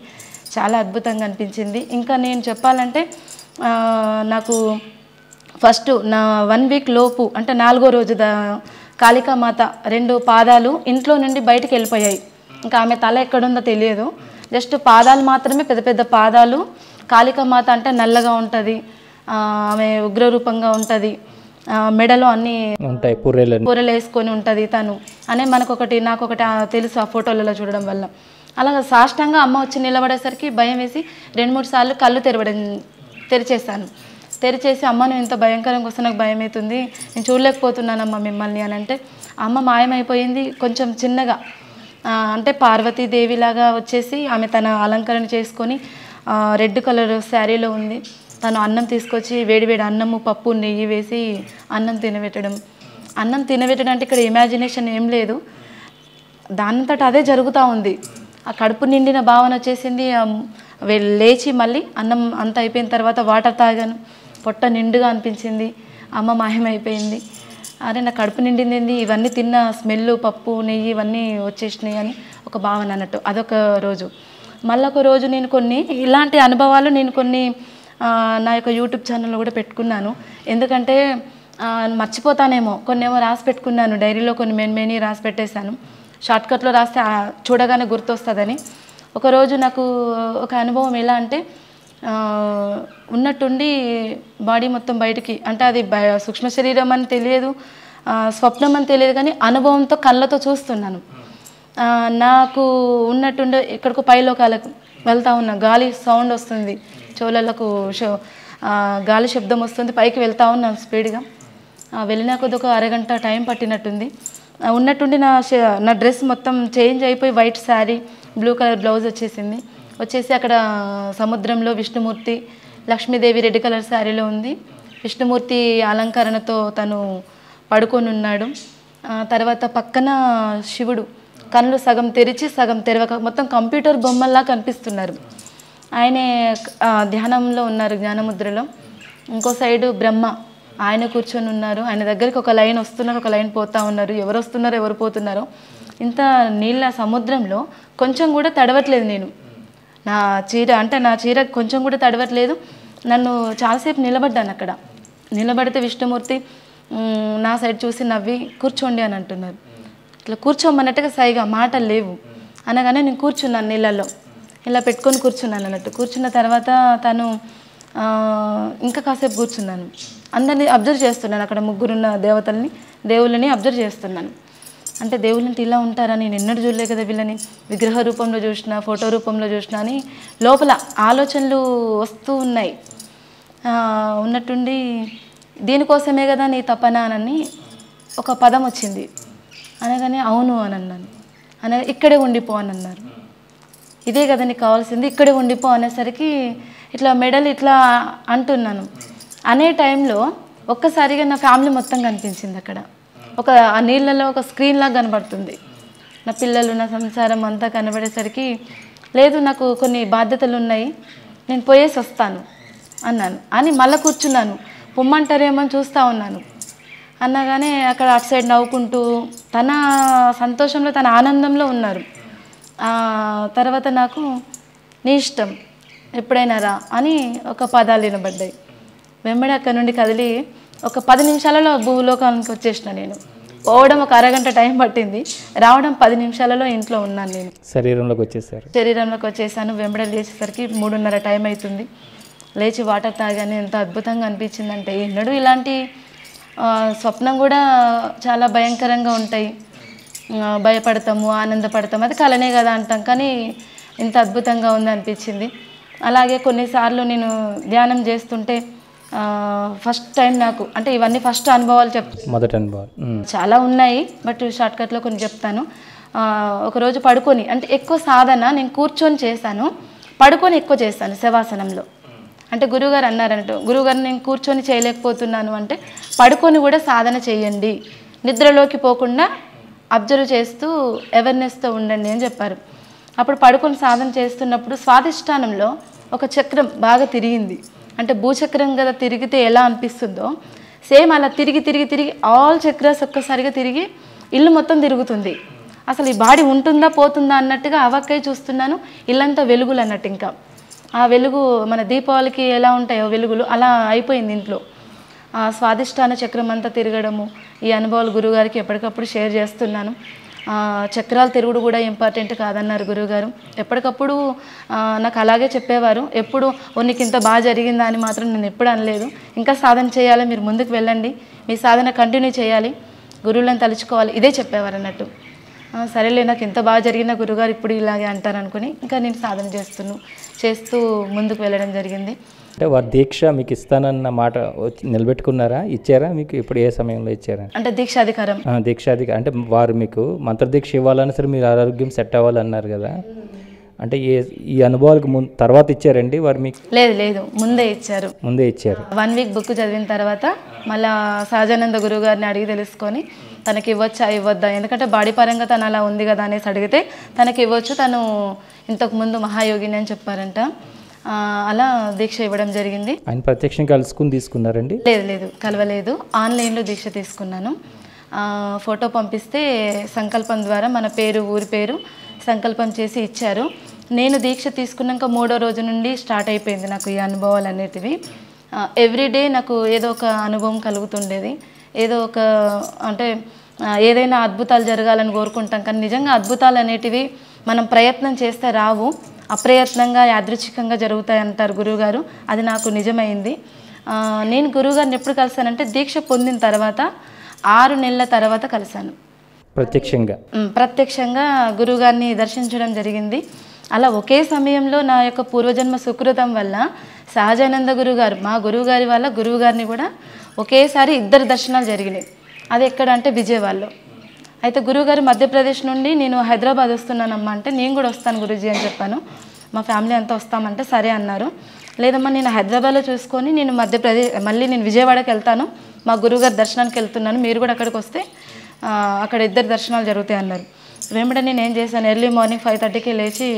చాలా అద్భుతంగా అనిపించింది. ఇంకా నేను చెప్పాలంటే నాకు ఫస్ట్ నా 1 వీక్ లోపు, అంటే 4వ రోజు కాళికామాత 2 పాదాలు ఇంట్లో నుండి బయటికి వెళ్ళిపోయాయి. ఇంకా ఆమె తల ఎక్కడుందో తెలియదు, జస్ట్ పాదాలు మాత్రమే, పెద్ద పెద్ద పాదాలు. కాళికామాత అంటే నల్లగా ఉంటుంది, ఆమె ఉగ్రరూపంగా ఉంటుంది, మెడలో అన్నీ ఉంటాయి, పూరెలు వేసుకొని ఉంటుంది తను అనే నాకొకటి తెలుసు ఆ ఫోటోలలో చూడడం వల్ల. అలా సాష్టంగా అమ్మ వచ్చి నిలబడేసరికి భయం వేసి 2-3 సార్లు కళ్ళు తెరిచేసి అమ్మ నువ్వు ఇంత భయంకరంగా వస్తే నాకు భయం అవుతుంది, నేను చూడలేకపోతున్నానమ్మ మిమ్మల్ని అని అంటే అమ్మ మాయమైపోయింది. కొంచెం చిన్నగా అంటే పార్వతీదేవిలాగా వచ్చేసి ఆమె తన అలంకరణ చేసుకొని రెడ్ కలర్ శారీలో ఉంది. తను అన్నం తీసుకొచ్చి వేడివేడి అన్నము, పప్పు, నెయ్యి వేసి అన్నం తినబెట్టడం అంటే ఇక్కడ ఇమాజినేషన్ ఏం లేదు, దానంతట అదే జరుగుతూ ఉంది. ఆ కడుపు నిండిన భావన వచ్చేసింది. లేచి మళ్ళీ అన్నం అంతా అయిపోయిన తర్వాత వాటర్ తాగాను, పొట్ట నిండుగా అనిపించింది. అమ్మ మాయమైపోయింది. అరే నా కడుపు నిండింది, ఇవన్నీ తిన్న స్మెల్, పప్పు, నెయ్యి ఇవన్నీ వచ్చేసినాయి అని ఒక భావన అన్నట్టు. అదొక రోజు. మళ్ళొక రోజు నేను ఇలాంటి అనుభవాలు కొన్ని నా యొక్క యూట్యూబ్ ఛానల్లో కూడా పెట్టుకున్నాను. ఎందుకంటే మర్చిపోతానేమో, కొన్నేమో రాసి పెట్టుకున్నాను డైరీలో, కొన్ని మెయిన్ రాసి పెట్టేశాను. షార్ట్కట్లో రాస్తే చూడగానే గుర్తొస్తుందని. ఒకరోజు నాకు ఒక అనుభవం ఎలా అంటే ఉన్నట్టుండి బాడీ మొత్తం బయటికి, అంటే అది సూక్ష్మ శరీరం అని తెలియదు, స్వప్నం అని తెలియదు, కానీ అనుభవంతో కళ్ళతో చూస్తున్నాను. నాకు ఉన్నట్టుండి ఎక్కడికో పైలోకాలకు వెళ్తా ఉన్నా, గాలి సౌండ్ వస్తుంది, చెవులకు గాలి శబ్దం వస్తుంది, పైకి వెళ్తా ఉన్నాను స్పీడ్గా. వెళ్ళినా కొద్ది ఒక అరగంట టైం పట్టినట్టుంది. ఉన్నట్టుండి నా డ్రెస్ మొత్తం చేంజ్ అయిపోయి white sari, blue colour blouse వచ్చేసి అక్కడ సముద్రంలో విష్ణుమూర్తి, లక్ష్మీదేవి రెడ్ కలర్ శారీలో ఉంది. విష్ణుమూర్తి అలంకరణతో తను పడుకొని ఉన్నాడు. తర్వాత పక్కన శివుడు కళ్ళు సగం తెరిచి సగం తెరవక మొత్తం కంప్యూటర్ బొమ్మల్లా కనిపిస్తున్నారు. ఆయనే ధ్యానంలో ఉన్నారు, జ్ఞానముద్రలో. ఇంకో సైడు బ్రహ్మ, ఆయన కూర్చొని ఉన్నారు. ఆయన దగ్గరికి ఒక లైన్ వస్తున్నారు, ఒక లైన్ పోతూ ఉన్నారు. ఎవరు వస్తున్నారో ఎవరు పోతున్నారో. ఇంత నీళ్ళ సముద్రంలో కొంచెం కూడా తడవట్లేదు నేను. నా చీర కొంచెం కూడా తడవట్లేదు. నన్ను చాలాసేపు నిలబడ్డాను అక్కడ. నిలబడితే విష్ణుమూర్తి నా సైడ్ చూసి నవ్వి కూర్చోండి అని అంటున్నారు. ఇట్లా కూర్చోమన్నట్టుగా సైగా, మాటలు లేవు. అనగానే నేను కూర్చున్నాను నీళ్ళల్లో, ఇలా పెట్టుకొని కూర్చున్నాను అన్నట్టు. కూర్చున్న తర్వాత తను ఇంకా కాసేపు కూర్చున్నాను. అందరినీ అబ్జర్వ్ చేస్తున్నాను, అక్కడ ముగ్గురున్న దేవుళ్ళని అబ్జర్వ్ చేస్తున్నాను. అంటే దేవుళ్ళంటే ఇలా ఉంటారా, నేను ఎన్నడూ చూడలే కదా వీళ్ళని, విగ్రహ రూపంలో చూసిన, ఫోటో రూపంలో చూసిన అని లోపల ఆలోచనలు వస్తూ ఉన్నాయి. ఉన్నట్టుండి దీనికోసమే కదా నీ తపన అని ఒక పదం వచ్చింది. అనగానే అవును అని అన్నాను. అనగా ఇక్కడే ఉండిపో అని అన్నారు. ఇదే కదా నీకు కావాల్సింది, ఇక్కడే ఉండిపో అనేసరికి ఇట్లా మెడలు ఇట్లా అంటున్నాను. అనే టైంలో ఒక్కసారిగా నా ఫ్యామిలీ మొత్తం కనిపించింది అక్కడ. ఆ నీళ్ళలో ఒక స్క్రీన్ లాగా కనబడుతుంది. నా పిల్లలు, నా సంసారం అంతా కనబడేసరికి లేదు నాకు కొన్ని బాధ్యతలు ఉన్నాయి, నేను పోయేసి వస్తాను అన్నాను. అని మళ్ళీ కూర్చున్నాను. పొమ్మంటారేమో అని చూస్తూ ఉన్నాను. అన్నగానే అక్కడ అటు సైడ్ నవ్వుకుంటూ తన సంతోషంలో, తన ఆనందంలో ఉన్నారు. తర్వాత నాకు నీ ఇష్టం ఎప్పుడైనా రా అని ఒక పదాలు వినబడ్డాయి. వెంబడి అక్కడ నుండి కదిలి ఒక 10 నిమిషాలలో భూలోకానికి వచ్చేసిన. నేను పోవడం ఒక అరగంట టైం పట్టింది, రావడం 10 నిమిషాలలో ఇంట్లో ఉన్నాను. నేను శరీరంలోకి వచ్చేసాను. వెంబడి లేచేసరికి 3:30 టైం అవుతుంది. లేచి వాటర్ తాగానే ఎంత అద్భుతంగా అనిపించిందంటే, ఎన్నడూ ఇలాంటి స్వప్నం కూడా చాలా భయంకరంగా ఉంటాయి, భయపడతాము, ఆనందపడతాము, అది కలనే కదా అంటాం, కానీ ఇంత అద్భుతంగా ఉంది అనిపించింది. అలాగే కొన్నిసార్లు నేను ధ్యానం చేస్తుంటే ఫస్ట్ టైం నాకు, అంటే ఇవన్నీ ఫస్ట్ అనుభవాలు మొదటి అనుభవాలు చాలా ఉన్నాయి, బట్ షార్ట్కట్లో కొన్ని చెప్తాను. ఒకరోజు పడుకొని, అంటే ఎక్కువ సాధన నేను కూర్చొని చేశాను, పడుకొని ఎక్కువ చేశాను శవాసనంలో. అంటే గురువుగారు అన్నారంటూ, గురువుగారు నేను కూర్చొని చేయలేకపోతున్నాను అంటే పడుకొని కూడా సాధన చేయండి, నిద్రలోకి పోకుండా అబ్జర్వ్ చేస్తూ అవేర్నెస్తో ఉండండి అని చెప్పారు. అప్పుడు పడుకొని సాధన చేస్తున్నప్పుడు స్వాధిష్టానంలో ఒక చక్రం బాగా తిరిగింది. అంటే భూచక్రం కదా తిరిగితే ఎలా అనిపిస్తుందో సేమ్ అలా తిరిగి తిరిగి తిరిగి ఆల్ చక్రాస్ ఒక్కసారిగా తిరిగి ఇల్లు మొత్తం తిరుగుతుంది. అసలు ఈ బాడీ ఉంటుందా పోతుందా అన్నట్టుగా అవక్కై చూస్తున్నాను. ఇల్లంతా వెలుగులు అన్నట్టు, ఇంకా ఆ వెలుగు మన దీపావళికి ఎలా ఉంటాయో వెలుగులు అలా అయిపోయింది ఇంట్లో. ఆ స్వాధిష్టాన చక్రం అంతా తిరగడము, ఈ అనుభవాలు గురువుగారికి ఎప్పటికప్పుడు షేర్ చేస్తున్నాను. చక్రాలు తిరుగుడు కూడా ఇంపార్టెంట్ కాదన్నారు గురువుగారు. ఎప్పటికప్పుడు నాకు అలాగే చెప్పేవారు. ఎప్పుడు నీకు ఇంత బాగా జరిగిందా అని మాత్రం నేను ఎప్పుడు అనలేదు. ఇంకా సాధన చేయాలి, మీరు ముందుకు వెళ్ళండి, మీ సాధన కంటిన్యూ చేయాలి, గురువులను తలుచుకోవాలి, ఇదే చెప్పేవారు అన్నట్టు. సరేలే, నాకు ఎంత బాగా జరిగిన గురువుగారు ఇప్పుడు ఇలాగే అంటారు అనుకుని ఇంకా నేను సాధన చేస్తూ ముందుకు వెళ్ళడం జరిగింది. అంటే వారు దీక్ష మీకు ఇస్తానన్న మాట నిలబెట్టుకున్నారా, ఇచ్చారా మీకు? ఇప్పుడు ఏ సమయంలో ఇచ్చారా? అంటే దీక్షాధికారం అంటే వారు మీకు మంత్రదీక్ష ఇవ్వాలన్నా సరే మీరు ఆరోగ్యం సెట్ అవ్వాలన్నారు కదా, అంటే ఈ అనుభవాలకు తర్వాత ఇచ్చారండి వారు మీకు? లేదు, ముందే ఇచ్చారు. 1 వీక్ బుక్ చదివిన తర్వాత మళ్ళా సహజానంద గురువు గారిని అడిగి తెలుసుకొని తనకి ఇవ్వచ్చా ఇవ్వద్దా, ఎందుకంటే బాడీ పరంగా తను అలా ఉంది కదా అనేసి అడిగితే తనకి ఇవ్వచ్చు, తను ఇంతకుముందు మహాయోగిని అని చెప్పారంట. అలా దీక్ష ఇవ్వడం జరిగింది. ఆయన ప్రత్యక్షంగా కలుసుకుని తీసుకున్నారండి? లేదు, కలవలేదు, ఆన్లైన్లో దీక్ష తీసుకున్నాను. ఫోటో పంపిస్తే సంకల్పం ద్వారా మన పేరు, ఊరి పేరు సంకల్పం చేసి ఇచ్చారు. నేను దీక్ష తీసుకున్నాక 3వ రోజు నుండి స్టార్ట్ అయిపోయింది నాకు ఈ అనుభవాలు అనేటివి. ఎవ్రీడే నాకు ఏదో ఒక అనుభవం కలుగుతుండేది, ఏదో ఒక, అంటే ఏదైనా అద్భుతాలు జరగాలని కోరుకుంటాం, కానీ నిజంగా అద్భుతాలు అనేటివి మనం ప్రయత్నం చేస్తే రావు, అప్రయత్నంగా యాదృచ్ఛికంగా జరుగుతాయి అంటారు గురువుగారు. అది నాకు నిజమైంది. నేను గురువుగారిని ఎప్పుడు కలిసానంటే దీక్ష పొందిన తర్వాత 6 నెలల తర్వాత కలిశాను. ప్రత్యక్షంగా గురువుగారిని దర్శించడం జరిగింది. అలా ఒకే సమయంలో నా యొక్క పూర్వజన్మ సుకృతం వల్ల సహజానంద గురువుగారు, మా గురువుగారి వల్ల గురువుగారిని కూడా ఒకేసారి 2 దర్శనాలు జరిగినాయి. అది ఎక్కడ అంటే విజయవాడలో. అయితే గురువుగారు మధ్యప్రదేశ్ నుండి నేను హైదరాబాద్ వస్తున్నానమ్మా అంటే నేను కూడా వస్తాను గురూజీ అని చెప్పాను. మా ఫ్యామిలీ అంతా వస్తామంటే సరే అన్నారు. లేదమ్మా నేను హైదరాబాద్లో చూసుకొని నేను మళ్ళీ నేను విజయవాడకి వెళ్తాను, మా గురువుగారి దర్శనానికి వెళ్తున్నాను, మీరు కూడా అక్కడికి వస్తే అక్కడ 2 దర్శనాలు జరుగుతాయి అన్నారు. వెంబడే నేను ఏం చేశాను, ఎర్లీ మార్నింగ్ 5:30కి లేచి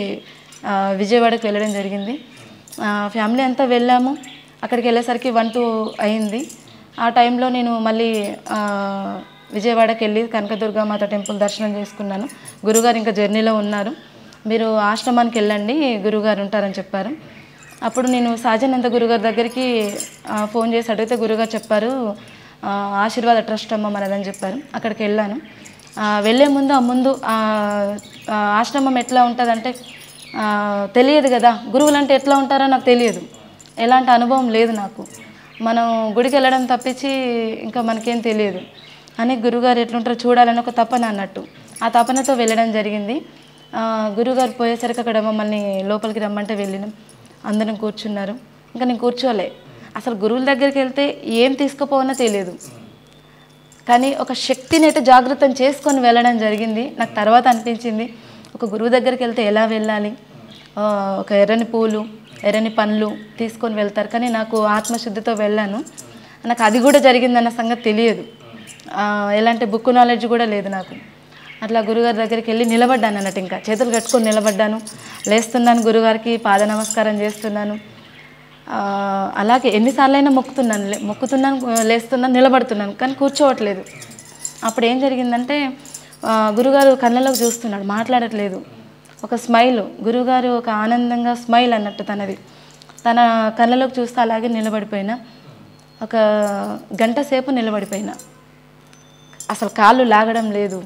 విజయవాడకి వెళ్ళడం జరిగింది. ఫ్యామిలీ అంతా వెళ్ళాము. అక్కడికి వెళ్ళేసరికి 1-2 అయింది. ఆ టైంలో నేను మళ్ళీ విజయవాడకి వెళ్ళి కనకదుర్గామాత టెంపుల్ దర్శనం చేసుకున్నాను. గురుగారు ఇంకా జర్నీలో ఉన్నారు, మీరు ఆశ్రమానికి వెళ్ళండి, గురుగారు ఉంటారని చెప్పారు. అప్పుడు నేను సహజానంద గురుగారి దగ్గరికి ఫోన్ చేసి అడిగితే గురుగారు చెప్పారు ఆశీర్వాద ట్రస్ట్ అమ్మ మనదని చెప్పారు. అక్కడికి వెళ్ళాను. వెళ్ళే ముందు ఆశ్రమం ఎట్లా ఉంటుందంటే తెలియదు కదా, గురువులు అంటే ఎట్లా ఉంటారో నాకు తెలియదు, ఎలాంటి అనుభవం లేదు నాకు. మనం గుడికి వెళ్ళడం తప్పించి ఇంకా మనకేం తెలియదు. అని గురుగారు ఎట్లుంటారో చూడాలని ఒక తపన అన్నట్టు. ఆ తపనతో వెళ్ళడం జరిగింది. గురుగారు పోయేసరికి అక్కడ మమ్మల్ని లోపలికి రమ్మంటే వెళ్ళినాం. అందరం కూర్చున్నారు. ఇంకా నేను కూర్చోలే. అసలు గురువుల దగ్గరికి వెళ్తే ఏం తీసుకుపోవనో తెలియదు, కానీ ఒక శక్తిని అయితే జాగృతం చేసుకొని వెళ్ళడం జరిగింది. నాకు తర్వాత అనిపించింది, ఒక గురువు దగ్గరికి వెళ్తే ఎలా వెళ్ళాలి, ఒక ఎర్రని పూలు ఎర్రని పండ్లు తీసుకొని వెళ్తారు, కానీ నాకు ఆత్మశుద్ధితో వెళ్ళాను. నాకు అది కూడా జరిగిందన్న సంగతి తెలియదు. ఎలాంటి బుక్ నాలెడ్జ్ కూడా లేదు నాకు. అట్లా గురుగారి దగ్గరికి వెళ్ళి నిలబడ్డాను అన్నట్టు. ఇంకా చేతులు కట్టుకొని నిలబడ్డాను. లేస్తున్నాను, గురుగారికి పాద నమస్కారం చేస్తున్నాను. అలాగే ఎన్నిసార్లైనా మొక్కుతున్నాను, లేస్తున్నాను, నిలబడుతున్నాను, కానీ కూర్చోవట్లేదు. అప్పుడు ఏం జరిగిందంటే గురుగారు కళ్ళలోకి చూస్తున్నాడు, మాట్లాడట్లేదు. ఒక స్మైల్, గురుగారు ఒక ఆనందంగా స్మైల్ అన్నట్టు తన కళ్ళలోకి చూస్తే అలాగే నిలబడిపోయినా. ఒక గంట సేపు నిలబడిపోయినా. అసలు కాళ్ళు లాగడం లేదు,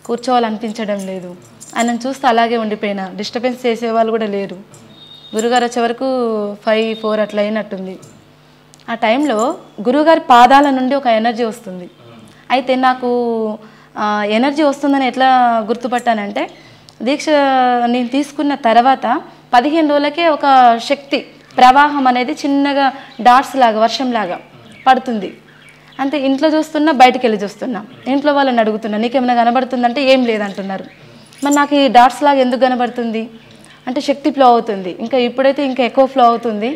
కూర్చోవాలనిపించడం లేదు. ఆయనను చూస్తే అలాగే ఉండిపోయినా. డిస్టర్బెన్స్ చేసేవాళ్ళు కూడా లేరు. గురుగారు వచ్చే వరకు 5-4 అట్లా అయినట్టుంది. ఆ టైంలో గురుగారి పాదాల నుండి ఒక ఎనర్జీ వస్తుంది. అయితే నాకు ఎనర్జీ వస్తుందని ఎట్లా గుర్తుపట్టానంటే, దీక్ష నేను తీసుకున్న తర్వాత 15 రోజులకే ఒక శక్తి ప్రవాహం అనేది చిన్నగా డాట్స్ లాగా వర్షంలాగా పడుతుంది. అంతే. ఇంట్లో చూస్తున్నా, బయటికి వెళ్ళి చూస్తున్నా. ఇంట్లో వాళ్ళని అడుగుతున్నా, నీకేమైనా కనబడుతుందంటే ఏం లేదంటున్నారు. మరి నాకు ఈ డాట్స్ లాగా ఎందుకు కనబడుతుంది అంటే శక్తి ఫ్లో అవుతుంది. ఇంకా ఇప్పుడైతే ఇంకా ఎక్కువ ఫ్లో అవుతుంది.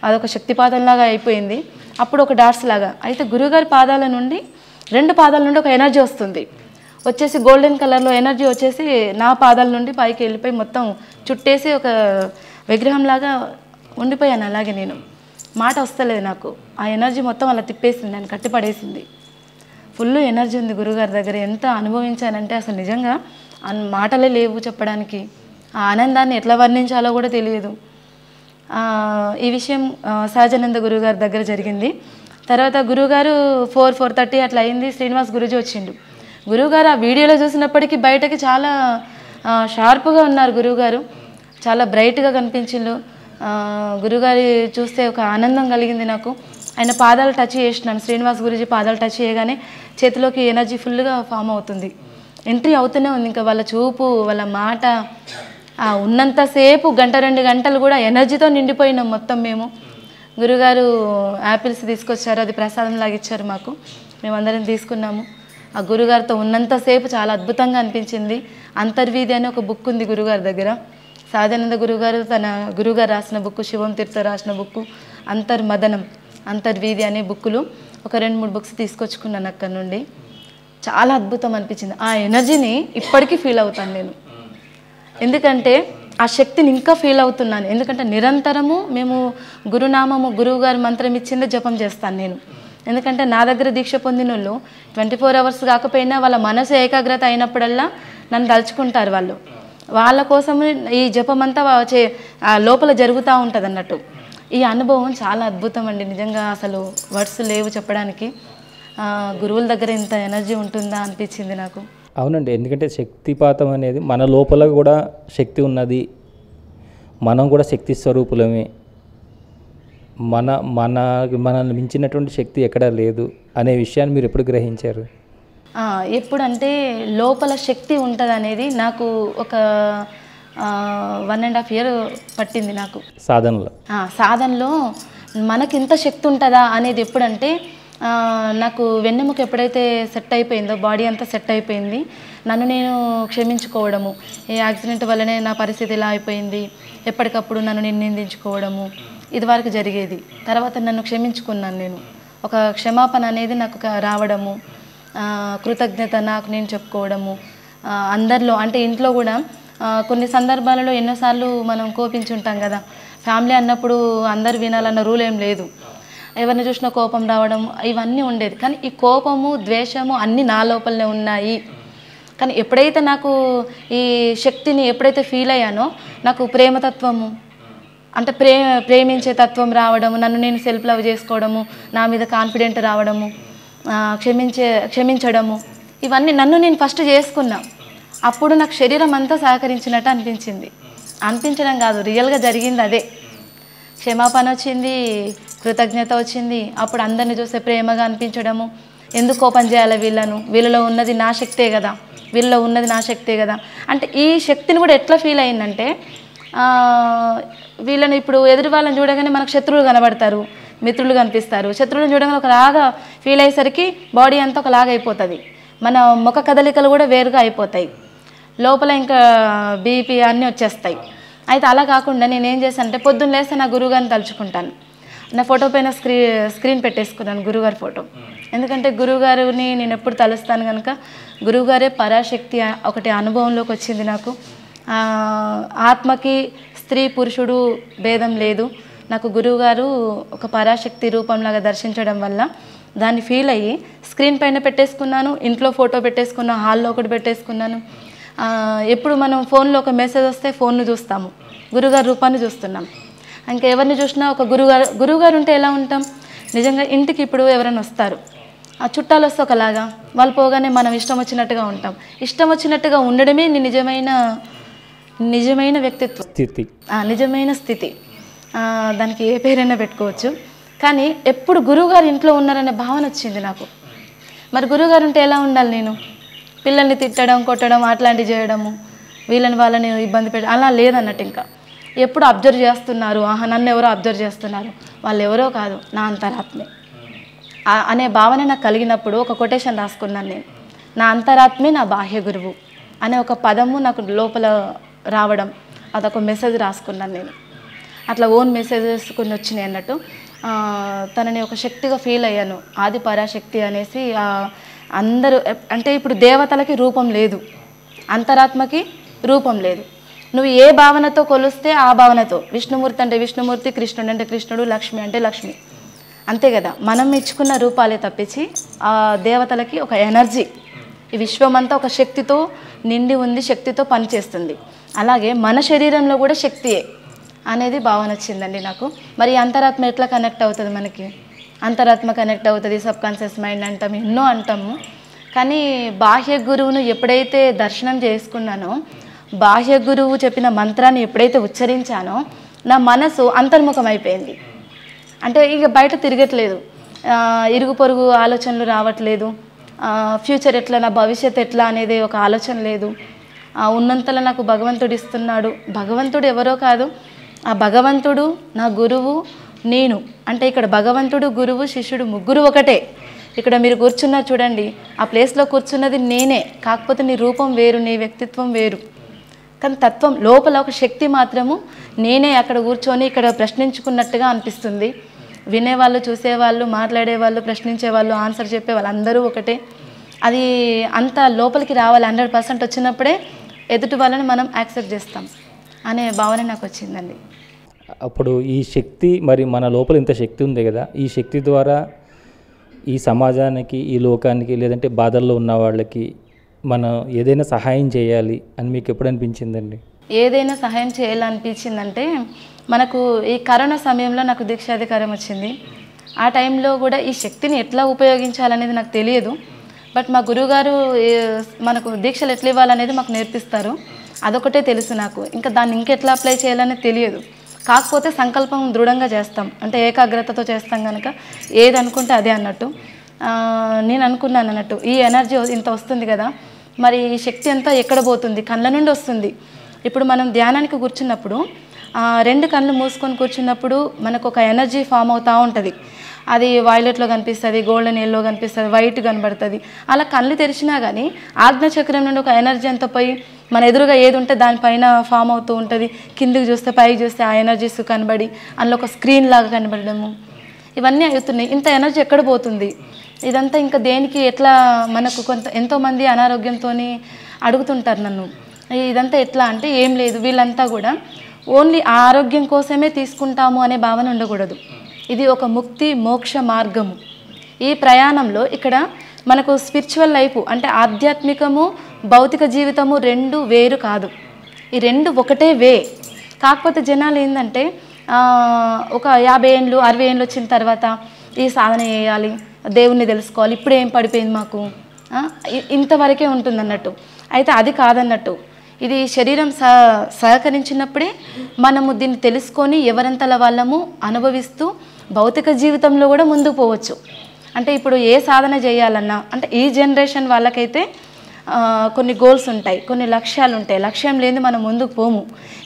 అదొక శక్తిపాతంలాగా అయిపోయింది. అప్పుడు ఒక డాట్స్ లాగా. అయితే గురుగారి పాదాల నుండి 2 పాదాల నుండి ఒక ఎనర్జీ వస్తుంది. వచ్చేసి గోల్డెన్ కలర్లో ఎనర్జీ వచ్చేసి నా పాదాల నుండి పైకి వెళ్ళిపోయి మొత్తం చుట్టేసి ఒక విగ్రహంలాగా ఉండిపోయాను. అలాగే నేను మాట వస్తలేదు నాకు. ఆ ఎనర్జీ మొత్తం అలా తిప్పేసింది, నన్ను కట్టిపడేసింది. ఫుల్ ఎనర్జీ ఉంది గురుగారి దగ్గర. ఎంత అనుభవించానంటే అసలు నిజంగా మాటలే లేవు చెప్పడానికి. ఆ ఆనందాన్ని ఎట్లా వర్ణించాలో కూడా తెలియదు. ఈ విషయం సహజానంద గురుగారి దగ్గర జరిగింది. తర్వాత గురుగారు 4-4:30 అట్లా అయింది. శ్రీనివాస్ గురుజీ వచ్చిండు. గురుగారు ఆ వీడియోలో చూసినప్పటికీ బయటకి చాలా షార్ప్గా ఉన్నారు. గురుగారు చాలా బ్రైట్గా కనిపించిండు. గురుగారి చూస్తే ఒక ఆనందం కలిగింది నాకు. ఆయన పాదాలు టచ్ చేసినాను. శ్రీనివాస్ గురుజీ పాదాలు టచ్ చేయగానే చేతిలోకి ఎనర్జీ ఫుల్గా ఫామ్ అవుతుంది. ఎంట్రీ అవుతూనే ఉంది. ఇంకా వాళ్ళ చూపు, వాళ్ళ మాట ఉన్నంతసేపు 1-2 గంటలు కూడా ఎనర్జీతో నిండిపోయినాం మొత్తం మేము. గురుగారు యాపిల్స్ తీసుకొచ్చారు, అది ప్రసాదం లాగా ఇచ్చారు మాకు. మేమందరం తీసుకున్నాము. ఆ గురుగారితో ఉన్నంతసేపు చాలా అద్భుతంగా అనిపించింది. అంతర్వీధి అని ఒక బుక్ ఉంది గురుగారి దగ్గర. సహజానంద గురుగారు తన గురుగారు రాసిన బుక్, శివం తీర్థ రాసిన బుక్ అంతర్మదనం, అంతర్వీధి అనే బుక్కులు ఒక 2-3 బుక్స్ తీసుకొచ్చుకున్నాను అక్కడ నుండి. చాలా అద్భుతం అనిపించింది. ఆ ఎనర్జీని ఇప్పటికీ ఫీల్ అవుతాను నేను. ఎందుకంటే ఆ శక్తిని ఇంకా ఫీల్ అవుతున్నాను. ఎందుకంటే నిరంతరము మేము గురునామము, గురువుగారి మంత్రం ఇచ్చిందే జపం చేస్తాను నేను. ఎందుకంటే నా దగ్గర దీక్ష పొందిన వాళ్ళు 24 hours కాకపోయినా వాళ్ళ మనసు ఏకాగ్రత అయినప్పుడల్లా నన్ను తలుచుకుంటారు వాళ్ళు. వాళ్ళ కోసం ఈ జపం అంతా లోపల జరుగుతూ ఉంటుంది అన్నట్టు. ఈ అనుభవం చాలా అద్భుతం అండి. నిజంగా అసలు వర్డ్స్ లేవు చెప్పడానికి. గురువుల దగ్గర ఇంత ఎనర్జీ ఉంటుందా అనిపించింది నాకు. అవునండి, ఎందుకంటే శక్తిపాతం అనేది మన లోపల కూడా శక్తి ఉన్నది. మనం కూడా శక్తి స్వరూపులమే. మనల్ని మించినటువంటి శక్తి ఎక్కడా లేదు అనే విషయాన్ని మీరు ఎప్పుడు గ్రహించారు? ఎప్పుడంటే లోపల శక్తి ఉంటుంది అనేది నాకు ఒక 1.5 year పట్టింది నాకు సాధనలో. మనకి ఇంత శక్తి ఉంటుందా అనేది ఎప్పుడంటే నాకు వెన్నెముక ఎప్పుడైతే సెట్ అయిపోయిందో, బాడీ అంతా సెట్ అయిపోయింది, నన్ను నేను క్షమించుకోవడము. ఈ యాక్సిడెంట్ వల్లనే నా పరిస్థితి ఇలా అయిపోయింది, ఎప్పటికప్పుడు నన్ను నేను నిందించుకోవడము ఇది వరకు జరిగేది. తర్వాత నన్ను క్షమించుకున్నాను నేను. ఒక క్షమాపణ అనేది నాకు రావడము, కృతజ్ఞత నాకు నేను చెప్పుకోవడము. అందరిలో అంటే ఇంట్లో కూడా కొన్ని సందర్భాలలో ఎన్నోసార్లు మనం కోపించుంటాం కదా. ఫ్యామిలీ అన్నప్పుడు అందరు వినాలన్న రూల్ ఏం లేదు. ఎవరిని చూసినా కోపం రావడం ఇవన్నీ ఉండేది. కానీ ఈ కోపము, ద్వేషము అన్నీ నా లోపలనే ఉన్నాయి. కానీ ఎప్పుడైతే నాకు ఈ శక్తిని ఎప్పుడైతే ఫీల్ అయ్యానో నాకు ప్రేమతత్వము అంటే ప్రేమించే తత్వం రావడము, నన్ను నేను సెల్ఫ్ లవ్ చేసుకోవడము, నా మీద కాన్ఫిడెంట్ రావడము, క్షమించడము, ఇవన్నీ నన్ను నేను ఫస్ట్ చేసుకున్నా. అప్పుడు నాకు శరీరం అంతా సహకరించినట్టు అనిపించడం కాదు, రియల్గా జరిగింది అదే. క్షమాపణ వచ్చింది, కృతజ్ఞత వచ్చింది. అప్పుడు అందరిని చూస్తే ప్రేమగా అనిపించడము, ఎందుకు ఓపెన్ చేయాలి వీళ్ళను, వీళ్ళలో ఉన్నది నా శక్తే కదా, వీళ్ళలో ఉన్నది నా శక్తే కదా అంటే ఈ శక్తిని కూడా ఎట్లా ఫీల్ అయిందంటే వీళ్ళని ఇప్పుడు ఎదురు వాళ్ళని చూడగానే మనకు శత్రువులు కనబడతారు, మిత్రులు కనిపిస్తారు. శత్రువులను చూడగానే ఒకలాగా ఫీల్ అయ్యేసరికి బాడీ అంతా ఒకలాగా అయిపోతుంది, మన ముఖ కదలికలు కూడా వేరుగా అయిపోతాయి, లోపల ఇంకా బీపీ అన్నీ వచ్చేస్తాయి. అయితే అలా కాకుండా నేనేం చేశానంటే పొద్దున్న లేస్తే నా గురువుగారిని తలుచుకుంటాను. నా ఫోటో పైన స్క్రీన్ పెట్టేసుకున్నాను గురువుగారి ఫోటో. ఎందుకంటే గురువుగారిని నేను ఎప్పుడు తలుస్తాను కనుక గురువుగారే పరాశక్తి ఒకటి అనుభవంలోకి వచ్చింది నాకు. ఆత్మకి స్త్రీ పురుషుడు భేదం లేదు. నాకు గురువుగారు ఒక పరాశక్తి రూపంలాగా దర్శించడం వల్ల దాన్ని ఫీల్ అయ్యి స్క్రీన్ పైన పెట్టేసుకున్నాను, ఇంట్లో ఫోటో పెట్టేసుకున్నాను, హాల్లో ఒకటి పెట్టేసుకున్నాను. ఎప్పుడు మనం ఫోన్లో ఒక మెసేజ్ వస్తే ఫోన్ను చూస్తాము, గురువుగారి రూపాన్ని చూస్తున్నాం. ఇంకా ఎవరిని చూసినా ఒక గురువుగారు ఉంటే ఎలా ఉంటాం, నిజంగా ఇంటికి ఇప్పుడు ఎవరైనా వస్తారు, ఆ చుట్టాలు వస్తే ఒకలాగా, వాళ్ళు పోగానే మనం ఇష్టం వచ్చినట్టుగా ఉంటాం. ఇష్టం వచ్చినట్టుగా ఉండడమే నిజమైన వ్యక్తిత్వం, నిజమైన స్థితి. దానికి ఏ పేరైనా పెట్టుకోవచ్చు. కానీ ఎప్పుడు గురువుగారు ఇంట్లో ఉన్నారనే భావన వచ్చింది నాకు. మరి గురువుగారు ఉంటే ఎలా ఉండాలి, నేను పిల్లల్ని తిట్టడం కొట్టడం అట్లాంటివి చేయడము, వాళ్ళని ఇబ్బంది పెట్టడం అలా లేదన్నట్టు. ఇంకా ఎప్పుడు అబ్జర్వ్ చేస్తున్నారు, నన్ను ఎవరో అబ్జర్వ్ చేస్తున్నారు, వాళ్ళు ఎవరో కాదు నా అంతరాత్మే అనే భావన నాకు కలిగినప్పుడు ఒక కొటేషన్ రాసుకున్నాను నేను. నా అంతరాత్మే నా బాహ్య గురువు అనే ఒక పదము నాకు లోపల రావడం, అదొక మెసేజ్ రాసుకున్నాను నేను. అట్లా ఓన్ మెసేజెస్ కొన్ని వచ్చినాయి అన్నట్టు. తనని ఒక శక్తిగా ఫీల్ అయ్యాను, ఆది పరాశక్తి అనేసి. అందరూ అంటే ఇప్పుడు దేవతలకి రూపం లేదు, అంతరాత్మకి రూపం లేదు. నువ్వు ఏ భావనతో కొలుస్తే ఆ భావనతో, విష్ణుమూర్తి అంటే విష్ణుమూర్తి, కృష్ణుడు అంటే కృష్ణుడు, లక్ష్మి అంటే లక్ష్మి, అంతే కదా. మనం ఇచ్చుకున్న రూపాలే తప్పించి ఆ దేవతలకి ఒక ఎనర్జీ, ఈ విశ్వమంతా ఒక శక్తితో నిండి ఉంది, శక్తితో పనిచేస్తుంది. అలాగే మన శరీరంలో కూడా శక్తియే అనేది భావన వచ్చిందండి నాకు. మరి అంతరాత్మ ఎట్లా కనెక్ట్ అవుతుంది మనకి, అంతరాత్మ కనెక్ట్ అవుతుంది, సబ్ కాన్షియస్ మైండ్ అంటాం, ఎన్నో అంటాము. కానీ బాహ్య గురువును ఎప్పుడైతే దర్శనం చేసుకున్నానో, బాహ్య గురువు చెప్పిన మంత్రాన్ని ఎప్పుడైతే ఉచ్చరించానో నా మనసు అంతర్ముఖం అయిపోయింది. అంటే ఇక బయట తిరగట్లేదు, ఇరుగు పొరుగు ఆలోచనలు రావట్లేదు, ఫ్యూచర్ ఎట్లా, నా భవిష్యత్ ఎట్లా అనేది ఒక ఆలోచన లేదు. ఉన్నంతలో నాకు భగవంతుడు ఇస్తున్నాడు. భగవంతుడు ఎవరో కాదు, ఆ భగవంతుడు నా గురువు నేను. అంటే ఇక్కడ భగవంతుడు, గురువు, శిష్యుడు ముగ్గురు ఒకటే. ఇక్కడ మీరు కూర్చున్నా చూడండి, ఆ ప్లేస్లో కూర్చున్నది నేనే, కాకపోతే నీ రూపం వేరు, నీ వ్యక్తిత్వం వేరు, కానీ తత్వం లోపల ఒక శక్తి మాత్రము నేనే. అక్కడ కూర్చొని ఇక్కడ ప్రశ్నించుకున్నట్టుగా అనిపిస్తుంది. వినేవాళ్ళు, చూసేవాళ్ళు, మాట్లాడేవాళ్ళు, ప్రశ్నించేవాళ్ళు, ఆన్సర్ చెప్పేవాళ్ళు అందరూ ఒకటే. అది అంత లోపలికి రావాలి, 100% వచ్చినప్పుడే ఎదుటి వాళ్ళని మనం యాక్సెప్ట్ చేస్తాం అనే భావన నాకు వచ్చిందండి. అప్పుడు ఈ శక్తి, మరి మన లోపల ఇంత శక్తి ఉంది కదా, ఈ శక్తి ద్వారా ఈ సమాజానికి, ఈ లోకానికి, లేదంటే బాధల్లో ఉన్న వాళ్ళకి మనం ఏదైనా సహాయం చేయాలి అని మీకు ఎప్పుడు అనిపించిందండి? ఏదైనా సహాయం చేయాలనిపించిందంటే, మనకు ఈ కరోనా సమయంలో నాకు దీక్షాధికారం వచ్చింది. ఆ టైంలో కూడా ఈ శక్తిని ఎట్లా ఉపయోగించాలనేది నాకు తెలియదు. బట్ మా గురువుగారు మనకు దీక్షలు ఎట్లా ఇవ్వాలనేది మాకు నేర్పిస్తారు, అదొకటే తెలుసు నాకు. ఇంకా దాన్ని ఇంకెట్లా అప్లై చేయాలనేది తెలియదు. కాకపోతే సంకల్పం దృఢంగా చేస్తాం, అంటే ఏకాగ్రతతో చేస్తాం కనుక ఏది అనుకుంటే అదే అన్నట్టు. నేను అనుకున్నాను అన్నట్టు, ఈ ఎనర్జీ ఇంత వస్తుంది కదా, మరి ఈ శక్తి అంతా ఎక్కడ పోతుంది, కళ్ళ నుండి వస్తుంది. ఇప్పుడు మనం ధ్యానానికి కూర్చున్నప్పుడు 2 కళ్ళు మూసుకొని కూర్చున్నప్పుడు మనకు ఒక ఎనర్జీ ఫామ్ అవుతూ ఉంటుంది. అది వైలెట్లో కనిపిస్తుంది, గోల్డెన్ ఎల్లో కనిపిస్తుంది, వైట్ కనబడుతుంది. అలా కళ్ళు తెరిచినా కానీ ఆజ్ఞాచక్రం నుండి ఒక ఎనర్జీ అంతా పోయి మన ఎదురుగా ఏది ఉంటే దానిపైన ఫామ్ అవుతూ ఉంటుంది. కిందికి చూస్తే, పైకి చూస్తే ఆ ఎనర్జీస్ కనబడి అందులో ఒక స్క్రీన్ లాగా కనబడము, ఇవన్నీ అవుతున్నాయి. ఇంత ఎనర్జీ ఎక్కడ పోతుంది ఇదంతా, ఇంకా దేనికి, ఎట్లా? మనకు ఎంతోమంది అనారోగ్యంతో అడుగుతుంటారు నన్ను, ఇదంతా ఎట్లా అంటే ఏం లేదు, వీళ్ళంతా కూడా ఓన్లీ ఆరోగ్యం కోసమే తీసుకుంటాము అనే భావన ఉండకూడదు. ఇది ఒక ముక్తి మోక్ష మార్గము. ఈ ప్రయాణంలో ఇక్కడ మనకు స్పిరిచువల్ లైఫ్ అంటే ఆధ్యాత్మికము, భౌతిక జీవితము 2 వేరు కాదు, ఈ 2 ఒకటే వే. కాకపోతే జనాలు ఏంటంటే ఒక 50 ఏళ్ళు 60 ఏళ్ళు వచ్చిన తర్వాత ఈ సాధన చేయాలి, దేవుణ్ణి తెలుసుకోవాలి, ఇప్పుడు ఏం పడిపోయింది మాకు, ఇంతవరకే ఉంటుంది అన్నట్టు. అయితే అది కాదన్నట్టు. ఇది శరీరం సహకరించినప్పుడే మనము దీన్ని తెలుసుకొని ఎవరంతల వాళ్ళము అనుభవిస్తూ భౌతిక జీవితంలో కూడా ముందుకు పోవచ్చు. అంటే ఇప్పుడు ఏ సాధన చేయాలన్నా అంటే ఈ జనరేషన్ వాళ్ళకైతే కొన్ని గోల్స్ ఉంటాయి, కొన్ని లక్ష్యాలు ఉంటాయి. లక్ష్యం లేని మనం ముందుకు పోము.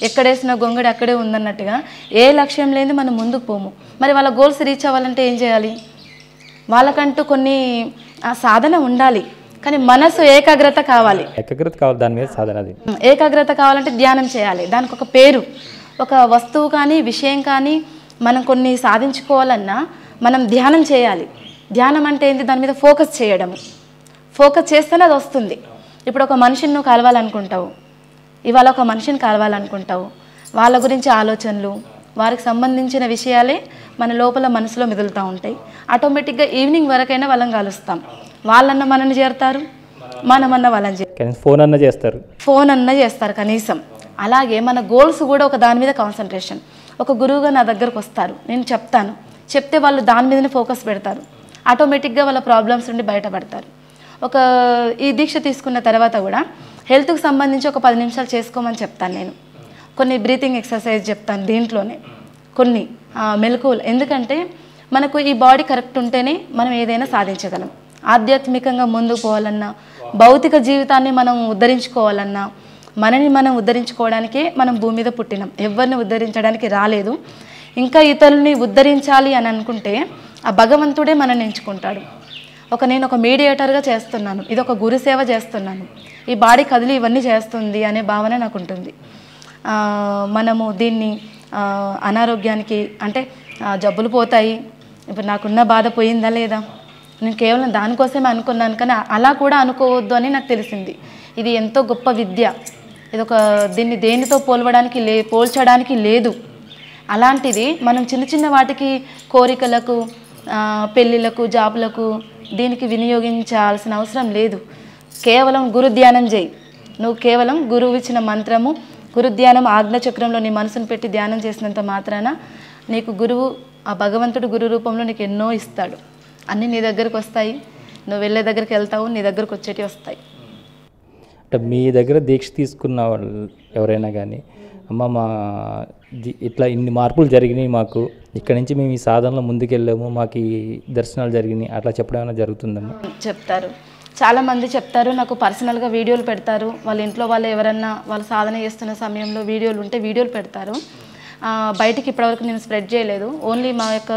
ఎక్కడేసిన గొంగడి అక్కడే ఉందన్నట్టుగా ఏ లక్ష్యం లేని మనం ముందుకు పోము. మరి వాళ్ళ గోల్స్ రీచ్ అవ్వాలంటే ఏం చేయాలి? వాళ్ళకంటూ కొన్ని సాధన ఉండాలి, కానీ మనసు ఏకాగ్రత కావాలి. దాని మీద సాధన. అది ఏకాగ్రత కావాలంటే ధ్యానం చేయాలి. దానికి ఒక పేరు, ఒక వస్తువు కానీ విషయం కానీ మనం కొన్ని సాధించుకోవాలన్నా మనం ధ్యానం చేయాలి. ధ్యానం అంటే ఏంటి? దాని మీద ఫోకస్ చేయడము. ఫోకస్ చేస్తేనే అది వస్తుంది. ఇప్పుడు ఒక మనిషిని నువ్వు కలవాలనుకుంటావు, ఇవాళ ఒక మనిషిని కలవాలనుకుంటావు, వాళ్ళ గురించి ఆలోచనలు, వారికి సంబంధించిన విషయాలే మన లోపల మనసులో మెదులుతూ ఉంటాయి. ఆటోమేటిక్గా ఈవినింగ్ వరకైనా వాళ్ళని కలుస్తాం. వాళ్ళన్న మనల్ని చేరుతారు, మనమన్న వాళ్ళని చేస్తారు, ఫోన్ అన్న చేస్తారు కనీసం. అలాగే మన గోల్స్ కూడా ఒక దాని మీద కాన్సన్ట్రేషన్. ఒక గురువుగా నా దగ్గరకు వస్తారు, నేను చెప్తాను, చెప్తే వాళ్ళు దాని మీదనే ఫోకస్ పెడతారు. ఆటోమేటిక్గా వాళ్ళ ప్రాబ్లమ్స్ నుండి బయటపడతారు. ఈ దీక్ష తీసుకున్న తర్వాత కూడా హెల్త్కి సంబంధించి ఒక 10 నిమిషాలు చేసుకోమని చెప్తాను నేను. కొన్ని బ్రీతింగ్ ఎక్సర్సైజ్ చెప్తాను దీంట్లోనే, కొన్ని మెలకువలు. ఎందుకంటే మనకు ఈ బాడీ కరెక్ట్ ఉంటేనే మనం ఏదైనా సాధించగలం. ఆధ్యాత్మికంగా ముందుకు పోవాలన్నా, భౌతిక జీవితాన్ని మనం ఉద్ధరించుకోవాలన్నా, మనని మనం ఉద్ధరించుకోవడానికే మనం భూమి మీద పుట్టినాం, ఎవరిని ఉద్ధరించడానికి రాలేదు. ఇంకా ఇతరుల్ని ఉద్ధరించాలి అని అనుకుంటే ఆ భగవంతుడే మనల్ని ఎంచుకుంటాడు. నేను ఒక మీడియేటర్గా చేస్తున్నాను, ఇది ఒక గురు సేవ చేస్తున్నాను, ఈ బాడీ కదిలి ఇవన్నీ చేస్తుంది అనే భావన నాకు ఉంటుంది. మనము దీన్ని అనారోగ్యానికి అంటే జబ్బులు పోతాయి, ఇప్పుడు నాకున్న బాధ పోయిందా లేదా, నేను కేవలం దానికోసమే అనుకున్నాను, కానీ అలా కూడా అనుకోవద్దు అని నాకు తెలిసింది. ఇది ఎంతో గొప్ప విద్య, దీన్ని దేనితో పోల్చడానికి లేదు. అలాంటిది మనం చిన్న చిన్న వాటికి, కోరికలకు, పెళ్ళిళ్ళకు, జాబులకు దీనికి వినియోగించాల్సిన అవసరం లేదు. కేవలం గురు ధ్యానం చేయి. నువ్వు కేవలం గురువు ఇచ్చిన మంత్రము, గురు ధ్యానం ఆజ్ఞచక్రంలో నీ మనసును పెట్టి ధ్యానం చేసినంత మాత్రాన నీకు గురువు, ఆ భగవంతుడు గురు రూపంలో నీకు ఎన్నో ఇస్తాడు. అన్నీ నీ దగ్గరకు వస్తాయి, నువ్వు వెళ్ళే దగ్గరికి వెళ్తావు, నీ దగ్గరకు వచ్చేటివి వస్తాయి. అంటే మీ దగ్గర దీక్ష తీసుకున్న వాళ్ళు ఎవరైనా కానీ, అమ్మ ఇట్లా ఇన్ని మార్పులు జరిగినాయి మాకు, ఇక్కడ నుంచి మేము ఈ సాధనలో ముందుకెళ్ళాము, మాకు ఈ దర్శనాలు జరిగినాయి, అట్లా చెప్పడం ఏమైనా జరుగుతుందమ్మా? చెప్తారు, చాలామంది చెప్తారు. నాకు పర్సనల్గా వీడియోలు పెడతారు. వాళ్ళ ఇంట్లో వాళ్ళు ఎవరన్నా వాళ్ళు సాధన చేస్తున్న సమయంలో వీడియోలు ఉంటే వీడియోలు పెడతారు. బయటికి ఇప్పటివరకు నేను స్ప్రెడ్ చేయలేదు. ఓన్లీ మా యొక్క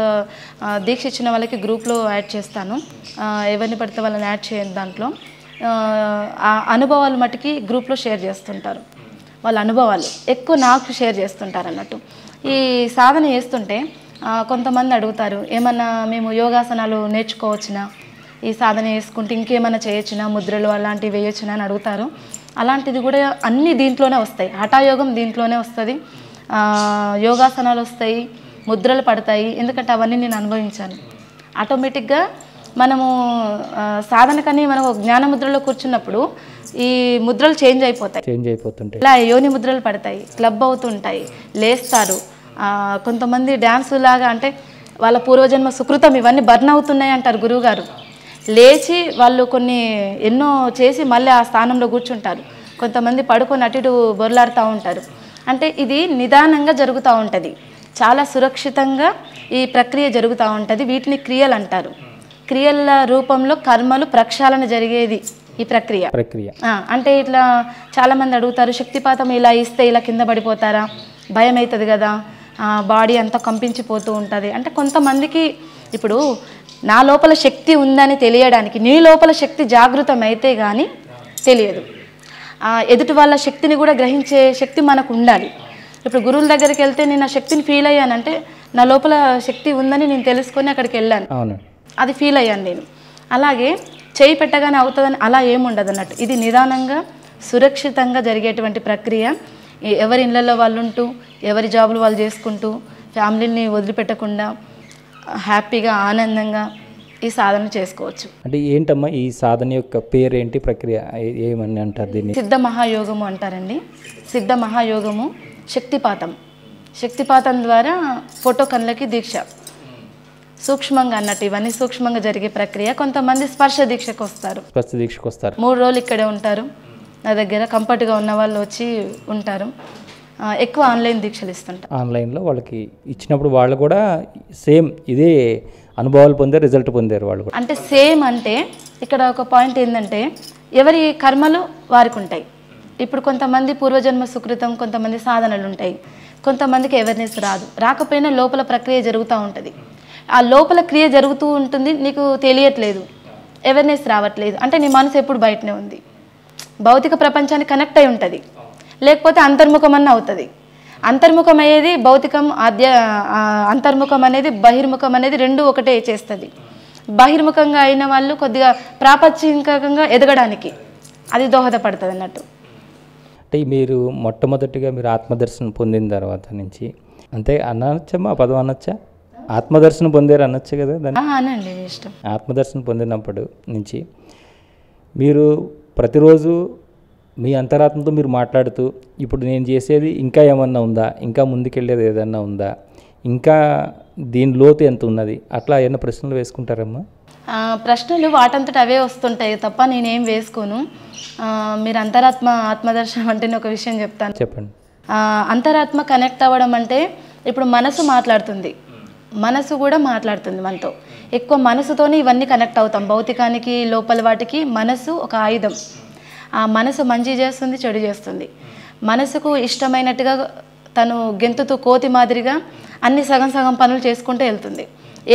దీక్ష ఇచ్చిన వాళ్ళకి గ్రూప్లో యాడ్ చేస్తాను. ఎవరిని పడితే వాళ్ళని యాడ్ చేయను. దాంట్లో ఆ అనుభవాలు మటుకి గ్రూప్లో షేర్ చేస్తుంటారు. వాళ్ళ అనుభవాలు ఎక్కువ నాకు షేర్ చేస్తుంటారు అన్నట్టు. ఈ సాధన చేస్తుంటే కొంతమంది అడుగుతారు, ఏమన్నా మేము యోగాసనాలు నేర్చుకోవచ్చునా, ఈ సాధన చేసుకుంటే ఇంకేమైనా చేయొచ్చునా, ముద్రలు అలాంటివి వేయొచ్చునా అని అడుగుతారు. అలాంటిది కూడా అన్నీ దీంట్లోనే వస్తాయి. హఠాయోగం దీంట్లోనే వస్తుంది, యోగాసనాలు వస్తాయి, ముద్రలు పడతాయి. ఎందుకంటే అవన్నీ నేను అనుభవించాను. ఆటోమేటిక్గా మనము సాధనకని మనం జ్ఞాన ముద్రలో కూర్చున్నప్పుడు ఈ ముద్రలు చేంజ్ అయిపోతుంటాయి. ఇలా యోని ముద్రలు పడతాయి, క్లబ్ అవుతుంటాయి, లేస్తారు. కొంతమంది డ్యాన్స్ లాగా, అంటే వాళ్ళ పూర్వజన్మ సుకృతం ఇవన్నీ బర్న్ అవుతున్నాయి అంటారు గురువుగారు. లేచి వాళ్ళు కొన్ని ఎన్నో చేసి మళ్ళీ ఆ స్థానంలో కూర్చుంటారు. కొంతమంది పడుకొని అటు ఇటు బొర్లాడుతూ ఉంటారు. అంటే ఇది నిదానంగా జరుగుతూ ఉంటుంది, చాలా సురక్షితంగా ఈ ప్రక్రియ జరుగుతూ ఉంటుంది. వీటిని క్రియలు అంటారు. క్రియల రూపంలో కర్మలు ప్రక్షాళన జరిగేది ఈ ప్రక్రియ. అంటే ఇట్లా చాలామంది అడుగుతారు, శక్తిపాతం ఇలా ఇస్తే ఇలా కింద పడిపోతారా, భయం అవుతుంది కదా, బాడీ అంతా కంపించిపోతూ ఉంటుంది. అంటే కొంతమందికి ఇప్పుడు నా లోపల శక్తి ఉందని తెలియడానికి నీ లోపల శక్తి జాగృతం అయితే కానీ తెలియదు. ఎదుటి వాళ్ళ శక్తిని కూడా గ్రహించే శక్తి మనకు ఉండాలి. ఇప్పుడు గురువుల దగ్గరికి వెళ్తే నేను ఆ శక్తిని ఫీల్ అయ్యానంటే నా లోపల శక్తి ఉందని నేను తెలుసుకొని అక్కడికి వెళ్ళాను, అది ఫీల్ అయ్యాను నేను. అలాగే చేయి పెట్టగానే అవుతుందని అలా ఏముండదు అన్నట్టు. ఇది నిదానంగా సురక్షితంగా జరిగేటువంటి ప్రక్రియ. ఎవరి ఇళ్ళల్లో వాళ్ళు ఉంటూ, ఎవరి జాబులు వాళ్ళు చేసుకుంటూ, ఫ్యామిలీని వదిలిపెట్టకుండా హ్యాపీగా ఆనందంగా ఈ సాధన చేసుకోవచ్చు. అంటే ఏంటమ్మా ఈ సాధన యొక్క పేరేంటి, ప్రక్రియ ఏమని అంటారు దీన్ని? సిద్ధ మహాయోగము అంటారండి. సిద్ధ మహాయోగము శక్తిపాతం ద్వారా ఫోటో కళ్ళకి దీక్ష, సూక్ష్మంగా అన్నట్టు ఇవన్నీ సూక్ష్మంగా జరిగే ప్రక్రియ. కొంతమంది స్పర్శ దీక్షకు వస్తారు. 3 రోజులు ఇక్కడే ఉంటారు. నా దగ్గర కంఫర్ట్గా ఉన్న వాళ్ళు వచ్చి ఉంటారు. ఎక్కువ ఆన్లైన్ దీక్షలు ఇస్తుంటారు. ఆన్లైన్లో వాళ్ళకి ఇచ్చినప్పుడు వాళ్ళు కూడా సేమ్ ఇదే అనుభవాలు పొందారు, రిజల్ట్ పొందారు వాళ్ళు కూడా. అంటే సేమ్ అంటే ఇక్కడ ఒక పాయింట్ ఏంటంటే ఎవరి కర్మలు వారికి ఉంటాయి. ఇప్పుడు కొంతమంది పూర్వజన్మ సుకృతం, కొంతమంది సాధనలు ఉంటాయి, కొంతమందికి అవేర్నెస్ రాకపోయినా లోపల ప్రక్రియ జరుగుతూ ఉంటుంది. ఆ లోపల క్రియ జరుగుతూ ఉంటుంది, నీకు తెలియట్లేదు, అవేర్నెస్ రావట్లేదు అంటే నీ మనసు ఎప్పుడు బయటనే ఉంది, భౌతిక ప్రపంచానికి కనెక్ట్ అయి ఉంటుంది, లేకపోతే అంతర్ముఖం అన్న అవుతుంది. అంతర్ముఖం అయ్యేది భౌతికం, అంతర్ముఖం అనేది బహిర్ముఖం అనేది రెండు ఒకటే చేస్తుంది. బహిర్ముఖంగా అయిన వాళ్ళు కొద్దిగా ప్రాపంచికంగా ఎదగడానికి అది దోహదపడుతుంది అన్నట్టు. అంటే మీరు మొట్టమొదటిగా మీరు ఆత్మదర్శనం పొందిన తర్వాత నుంచి, అంటే అనొచ్చమ్మా పదం అనొచ్చా, ఆత్మదర్శనం పొందారు అనొచ్చు కదా దాన్ని? అనండి, మీ ఇష్టం. ఆత్మదర్శనం పొందినప్పటి నుంచి మీరు ప్రతిరోజు మీ అంతరాత్మతో మీరు మాట్లాడుతూ, ఇప్పుడు నేను చేసేది ఇంకా ఏమన్నా ఉందా, ఇంకా ముందుకెళ్ళేది ఏదన్నా ఉందా, ఇంకా దీని లోతు ఎంత ఉన్నది, అట్లా ఏమైనా ప్రశ్నలు వేసుకుంటారమ్మా? ప్రశ్నలు వాటంతట అవే వస్తుంటాయి తప్ప నేనేం వేసుకోను. మీరు ఆత్మదర్శనం అంటే నేను ఒక విషయం చెప్తాను. చెప్పండి. అంతరాత్మ కనెక్ట్ అవ్వడం అంటే ఇప్పుడు మనసు మాట్లాడుతుంది, మనసు కూడా మాట్లాడుతుంది మనతో. ఎక్కువ మనసుతోనే ఇవన్నీ కనెక్ట్ అవుతాం. భౌతికానికి లోపల వాటికి మనసు ఒక ఆయుధం. ఆ మనసు మంచి చేస్తుంది, చెడు చేస్తుంది. మనసుకు ఇష్టమైనట్టుగా తను గెంతుతూ కోతి మాదిరిగా అన్ని సగం సగం పనులు చేసుకుంటూ వెళ్తుంది.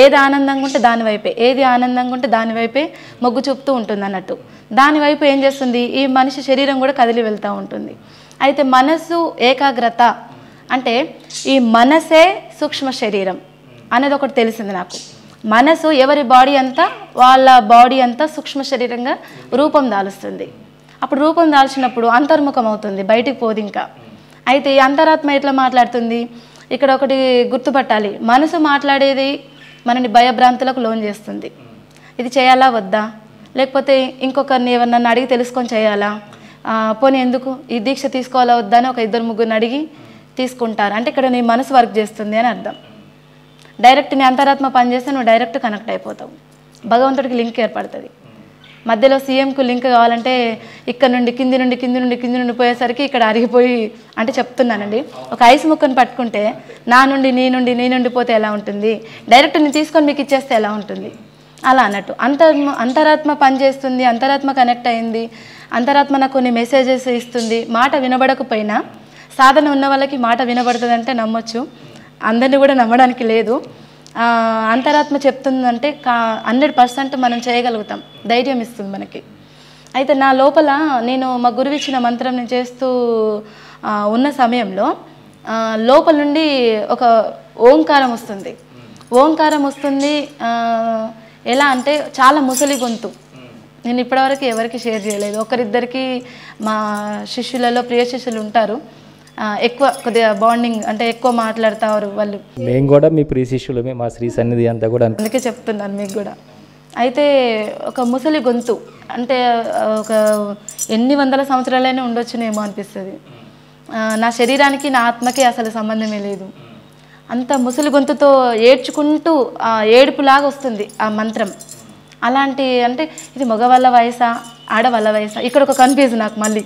ఏది ఆనందంగా ఉంటే దానివైపే, ఏది ఆనందంగా ఉంటే దానివైపే మొగ్గు చూపుతూ ఉంటుంది అన్నట్టు. దానివైపు ఏం చేస్తుంది, ఈ మనిషి శరీరం కూడా కదిలి వెళ్తూ ఉంటుంది. అయితే మనసు ఏకాగ్రత అంటే ఈ మనసే సూక్ష్మ శరీరం అనేది ఒకటి తెలిసింది నాకు. మనసు ఎవరి బాడీ అంతా వాళ్ళ బాడీ అంతా సూక్ష్మ శరీరంగా రూపం దాలుస్తుంది. అప్పుడు రూపం దాల్చినప్పుడు అంతర్ముఖం అవుతుంది, బయటికి పోదు ఇంకా. అయితే ఈ అంతరాత్మ ఎట్లా మాట్లాడుతుంది, ఇక్కడ ఒకటి గుర్తుపట్టాలి. మనసు మాట్లాడేది మనని భయభ్రాంతులకు లోన్ చేస్తుంది. ఇది చేయాలా వద్దా, లేకపోతే ఇంకొకరిని ఎవరినన్ను అడిగి తెలుసుకొని చేయాలా, పోనీ ఎందుకు ఈ దీక్ష తీసుకోవాలా వద్దా అని ఒక 2-3 అడిగి తీసుకుంటారు. అంటే ఇక్కడ నీ మనసు వర్క్ చేస్తుంది అని అర్థం. డైరెక్ట్ నీ అంతరాత్మ పనిచేస్తే నువ్వు డైరెక్ట్ కనెక్ట్ అయిపోతావు, భగవంతుడికి లింక్ ఏర్పడుతుంది. మధ్యలో సీఎంకు లింక్ కావాలంటే ఇక్కడ నుండి కింది నుండి పోయేసరికి ఇక్కడ అరిగిపోయి, అంటే చెప్తున్నానండి, ఒక ఐస్ ముక్కను పట్టుకుంటే నా నుండి నీ నుండి పోతే ఎలా ఉంటుంది, డైరెక్ట్ నేను తీసుకొని మీకు ఇచ్చేస్తే ఎలా ఉంటుంది, అలా అన్నట్టు. అంతరాత్మ పనిచేస్తుంది, అంతరాత్మ కనెక్ట్ అయింది, అంతరాత్మ నాకు కొన్ని మెసేజెస్ ఇస్తుంది. మాట వినబడకపోయినా సాధన ఉన్న వాళ్ళకి మాట వినబడుతుంది అంటే నమ్మొచ్చు, అందరినీ కూడా నమ్మడానికి లేదు. అంతరాత్మ చెప్తుందంటే 100% మనం చేయగలుగుతాం, ధైర్యం ఇస్తుంది మనకి. అయితే నా లోపల నేను మా గురువు ఇచ్చిన మంత్రం నేను చేస్తూ ఉన్న సమయంలో లోపల నుండి ఒక ఓంకారం వస్తుంది. ఓంకారం వస్తుంది ఎలా అంటే చాలా ముసలి గొంతు. నేను ఇప్పటివరకు ఎవరికి షేర్ చేయలేదు. ఒకరిద్దరికి మా శిష్యులలో ప్రియ శిష్యులు ఉంటారు, ఎక్కువ కొద్దిగా బాండింగ్ అంటే ఎక్కువ మాట్లాడతారు వాళ్ళు. మేము కూడా మీ ప్రియ శిష్యులమే, మా శ్రీ సన్నిధి అంతా కూడా, అందుకే చెప్తున్నాను మీకు కూడా. అయితే ఒక ముసలి గొంతు అంటే ఒక ఎన్ని వందల సంవత్సరాలైనా ఉండొచ్చునేమో అనిపిస్తుంది. నా శరీరానికి నా ఆత్మకి అసలు సంబంధమే లేదు. అంత ముసలి గొంతుతో ఏడ్చుకుంటూ ఏడుపులాగా వస్తుంది ఆ మంత్రం. అలాంటి అంటే ఇది మగవాళ్ళ వయసా ఆడవాళ్ళ వయసా, ఇక్కడ ఒక కన్ఫ్యూజన్ నాకు మళ్ళీ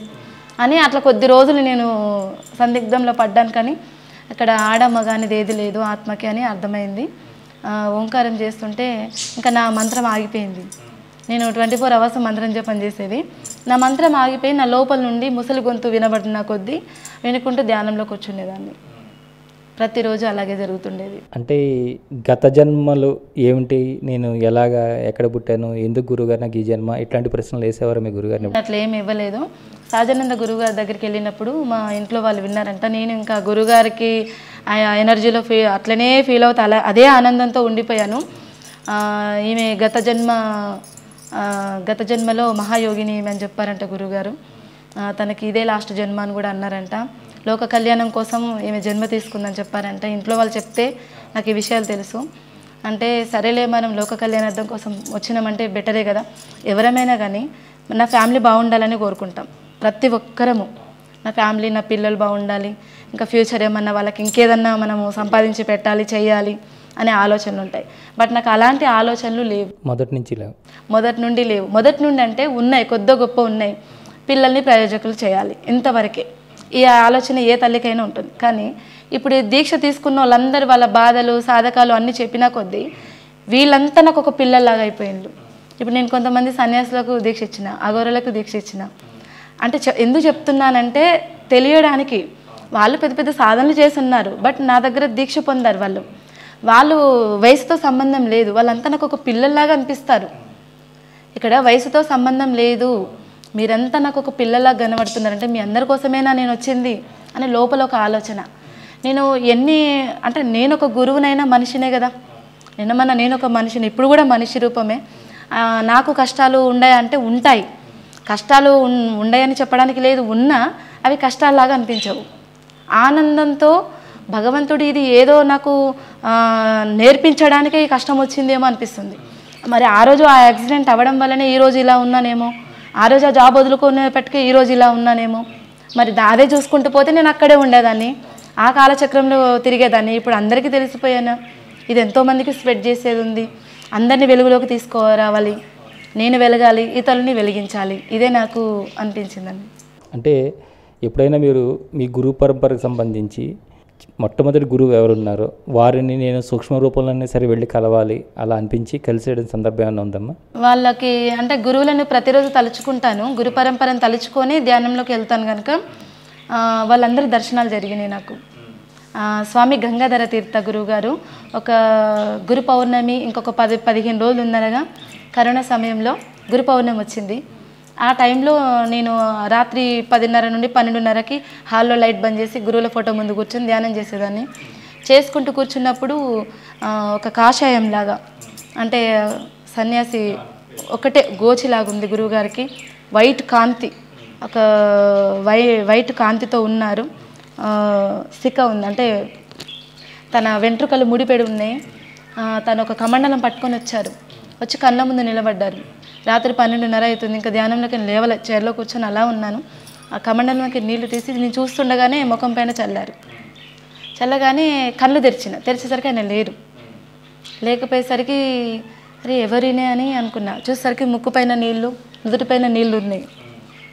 అని అట్లా కొద్ది రోజులు నేను సందిగ్ధంలో పడ్డాను. కానీ అక్కడ ఆడ మగ అనేది ఏది లేదు ఆత్మకి అని అర్థమైంది. ఓంకారం చేస్తుంటే ఇంకా నా మంత్రం ఆగిపోయింది. నేను 24 hours మంత్రం జపం చేసేది. నా మంత్రం ఆగిపోయి నా లోపల నుండి ముసలి గొంతు వినబడిన కొద్దీ వినుకుంటూ ధ్యానంలో కూర్చునేదాన్ని. ప్రతిరోజు అలాగే జరుగుతుండేది. అంటే గత జన్మలు ఏమిటి, నేను ఎలాగా ఎక్కడ పుట్టాను, ఎందుకు గురువుగారు నాకు ఈ జన్మ, ఇట్లాంటి ప్రశ్నలు వేసేవారు మీ గురుగారిని? అట్లా ఏమి ఇవ్వలేదు. సహజానంద గురువుగారి దగ్గరికి వెళ్ళినప్పుడు మా ఇంట్లో వాళ్ళు విన్నారంట. నేను ఇంకా గురుగారికి ఆ ఎనర్జీలో అట్లనే ఫీల్ అవుతా, అదే ఆనందంతో ఉండిపోయాను. ఈమె గత జన్మలో మహాయోగిని ఈమె అని చెప్పారంట గురువుగారు. తనకి ఇదే లాస్ట్ జన్మ అని కూడా అన్నారంట. లోక కళ్యాణం కోసం ఈమె జన్మ తీసుకుందని చెప్పారంట. ఇంట్లో వాళ్ళు చెప్తే నాకు ఈ విషయాలు తెలుసు. అంటే సరేలే మనం లోక కళ్యాణార్థం కోసం వచ్చినామంటే బెటరే కదా. ఎవరమైనా కానీ నా ఫ్యామిలీ బాగుండాలని కోరుకుంటాం ప్రతి ఒక్కరము. నా ఫ్యామిలీ, నా పిల్లలు బాగుండాలి, ఇంకా ఫ్యూచర్ ఏమన్నా వాళ్ళకి ఇంకేదన్నా మనము సంపాదించి పెట్టాలి, చేయాలి అనే ఆలోచనలు ఉంటాయి. బట్ నాకు అలాంటి ఆలోచనలు లేవు, మొదటి నుండి లేవు. మొదటి నుండి అంటే ఉన్నాయి, కొద్ది గొప్ప ఉన్నాయి. పిల్లల్ని ప్రయోజకులు చేయాలి, ఇంతవరకే. ఈ ఆలోచన ఏ తల్లికైనా ఉంటుంది. కానీ ఇప్పుడు దీక్ష తీసుకున్న వాళ్ళందరూ వాళ్ళ బాధలు సాధకాలు అన్నీ చెప్పినా కొద్దీ వీళ్ళంతా నాకు ఒక పిల్లల్లాగా అయిపోయిండ్రు. ఇప్పుడు నేను కొంతమంది సన్యాసులకు దీక్ష ఇచ్చిన, అఘోరలకు దీక్ష ఇచ్చిన. అంటే ఎందుకు చెప్తున్నానంటే తెలియడానికి. వాళ్ళు పెద్ద పెద్ద సాధనలు చేస్తున్నారు, బట్ నా దగ్గర దీక్ష పొందారు. వాళ్ళు వయసుతో సంబంధం లేదు, వాళ్ళంతా నాకు ఒక పిల్లల్లాగా అనిపిస్తారు. ఇక్కడ వయసుతో సంబంధం లేదు, మీరంతా నాకు ఒక పిల్లలాగా కనబడుతున్నారంటే మీ అందరి కోసమేనా నేను వచ్చింది అని లోపల ఒక ఆలోచన. నేను ఒక గురువునైనా మనిషినే కదా, నేను ఒక మనిషిని, ఇప్పుడు కూడా మనిషి రూపమే. నాకు కష్టాలు ఉన్నాయంటే ఉంటాయి, కష్టాలు ఉన్నాయని చెప్పడానికి లేదు, ఉన్నా అవి కష్టాల్లాగా అనిపించవు. ఆనందంతో భగవంతుడు ఇది ఏదో నాకు నేర్పించడానికే ఈ కష్టం వచ్చిందేమో అనిపిస్తుంది. మరి ఆ రోజు ఆ యాక్సిడెంట్ అవ్వడం వల్లనే ఈరోజు ఇలా ఉన్నానేమో, ఆ రోజు ఆ జాబ్ వదులుకునేపటికే ఈరోజు ఇలా ఉన్నానేమో. మరి అదే చూసుకుంటూ పోతే నేను అక్కడే ఉండేదాన్ని, ఆ కాలచక్రంలో తిరిగేదాన్ని. ఇప్పుడు అందరికీ తెలిసిపోయాను, ఇది ఎంతోమందికి స్ప్రెడ్ చేసేది ఉంది, అందరినీ వెలుగులోకి తీసుకురావాలి, నేను వెలగాలి, ఇతరులని వెలిగించాలి. ఇదే నాకు అనిపించిందండి. అంటే ఎప్పుడైనా మీరు మీ గురువు పరంపరకు సంబంధించి మొట్టమొదటి గురువు ఎవరున్నారో వారిని నేను సూక్ష్మ రూపంలోనే సరే వెళ్ళి కలవాలి అలా అనిపించి కలిసేయడం సందర్భం ఏమైనా ఉందమ్మా? వాళ్ళకి అంటే గురువులను ప్రతిరోజు తలుచుకుంటాను, గురు పరంపరను తలుచుకొని ధ్యానంలోకి వెళ్తాను కనుక వాళ్ళందరి దర్శనాలు జరిగినాయి నాకు. స్వామి గంగాధర తీర్థ గురువు గారు ఒక గురు పౌర్ణమి ఇంకొక 10-15 రోజులు ఉన్నరగా కరోనా సమయంలో గురు పౌర్ణమి వచ్చింది. ఆ టైంలో నేను రాత్రి 10:30 నుండి 12:30కి హాల్లో లైట్ బంద్ చేసి గురువుల ఫోటో ముందు కూర్చొని ధ్యానం చేసేదాన్ని. చేసుకుంటూ కూర్చున్నప్పుడు ఒక కాషాయం లాగా, అంటే సన్యాసి ఒకటే గోచిలాగా ఉంది గురువుగారికి, వైట్ కాంతి, ఒక వైట్ కాంతితో ఉన్నారు. సిక్క ఉంది, అంటే తన వెంట్రుకలు ముడిపెడి ఉన్నాయి. తను ఒక కమండలం పట్టుకొని వచ్చి కళ్ళ ముందు నిలబడ్డారు. రాత్రి 12:30 అవుతుంది, ఇంకా ధ్యానంలోకి లేవలే, చైర్లో కూర్చొని అలా ఉన్నాను. ఆ కమండలంలోకి నీళ్లు తీసి నేను చూస్తుండగానే ముఖం పైన చల్లగానే కళ్ళు తెరిచేసరికి ఆయన లేకపోయేసరికి అరే ఎవరినే అని అనుకున్నా. చూసేసరికి ముక్కు పైన నీళ్లు, నుదుటి పైన నీళ్లు ఉన్నాయి.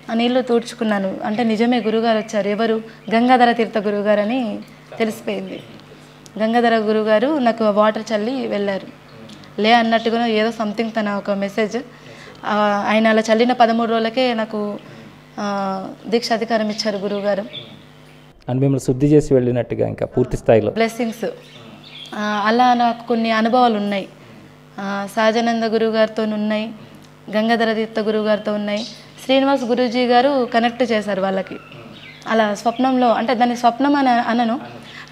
ఆ నీళ్లు తూడ్చుకున్నాను, అంటే నిజమే గురువుగారు వచ్చారు. ఎవరు? గంగాధర తీర్థ గురువుగారు అని తెలిసిపోయింది. గంగాధర గురువుగారు నాకు వాటర్ చల్లి వెళ్ళారు. అన్నట్టుగా ఏదో సంథింగ్ తన ఒక మెసేజ్. ఆయన అలా చల్లిన 13 రోజులకే నాకు దీక్షాధికారం ఇచ్చారు గురువుగారు. అని మిమ్మల్ని శుద్ధి చేసి వెళ్ళినట్టుగా ఇంకా పూర్తి స్థాయిలో బ్లెస్సింగ్స్. అలా నాకు కొన్ని అనుభవాలు ఉన్నాయి. సహజానంద గురువు గారితో ఉన్నాయి, గంగాధర తీర్థ గురువు గారితో ఉన్నాయి. శ్రీనివాస్ గురూజీ గారు కనెక్ట్ చేశారు వాళ్ళకి. అలా స్వప్నంలో, అంటే దాన్ని స్వప్నం అని అనను,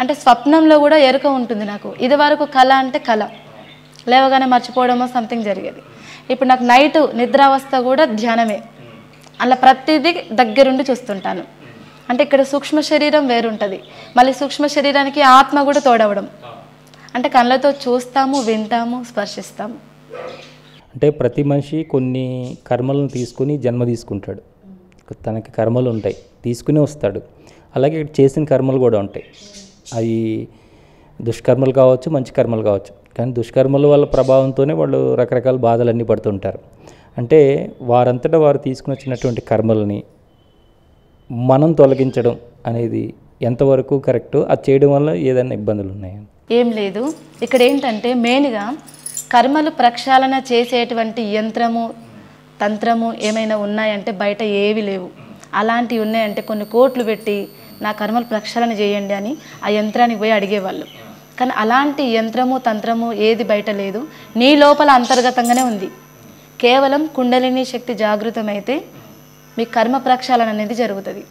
అంటే స్వప్నంలో కూడా ఎరుక ఉంటుంది నాకు. ఇది వరకు కళ అంటే కళ, లేవగానే మర్చిపోవడమో సంథింగ్ జరిగేది. ఇప్పుడు నాకు నైట్ నిద్రావస్థ కూడా ధ్యానమే. అలా ప్రతిదీ దగ్గరుండి చూస్తుంటాను. అంటే ఇక్కడ సూక్ష్మ శరీరం వేరుంటుంది, మళ్ళీ సూక్ష్మ శరీరానికి ఆత్మ కూడా తోడవడం. అంటే కళ్ళతో చూస్తాము, వింటాము, స్పర్శిస్తాము. అంటే ప్రతి మనిషి కొన్ని కర్మలను తీసుకుని జన్మ తీసుకుంటాడు. తనకి కర్మలు ఉంటాయి, తీసుకుని వస్తాడు. అలాగే చేసిన కర్మలు కూడా ఉంటాయి. అవి దుష్కర్మలు కావచ్చు, మంచి కర్మలు కావచ్చు. కానీ దుష్కర్మల వల్ల ప్రభావంతోనే వాళ్ళు రకరకాల బాధలన్నీ పడుతుంటారు. అంటే వారంతటా వారు తీసుకుని వచ్చినటువంటి కర్మలని మనం తొలగించడం అనేది ఎంతవరకు కరెక్టో, అది చేయడం వల్ల ఏదైనా ఇబ్బందులు ఉన్నాయా? ఏం లేదు. ఇక్కడ ఏంటంటే మెయిన్గా కర్మలు ప్రక్షాళన చేసేటువంటి యంత్రము, తంత్రము ఏమైనా ఉన్నాయంటే బయట ఏవి లేవు. అలాంటివి ఉన్నాయంటే కొన్ని కోట్లు పెట్టి నా కర్మలు ప్రక్షాళన చేయండి అని ఆ యంత్రానికి పోయి అడిగేవాళ్ళు. కానీ అలాంటి యంత్రము, తంత్రము ఏది బయట లేదు, నీ లోపల అంతర్గతంగానే ఉంది. కేవలం కుండలిని శక్తి జాగృతమైతే మీ కర్మ ప్రక్షాళన అనేది జరుగుతుంది.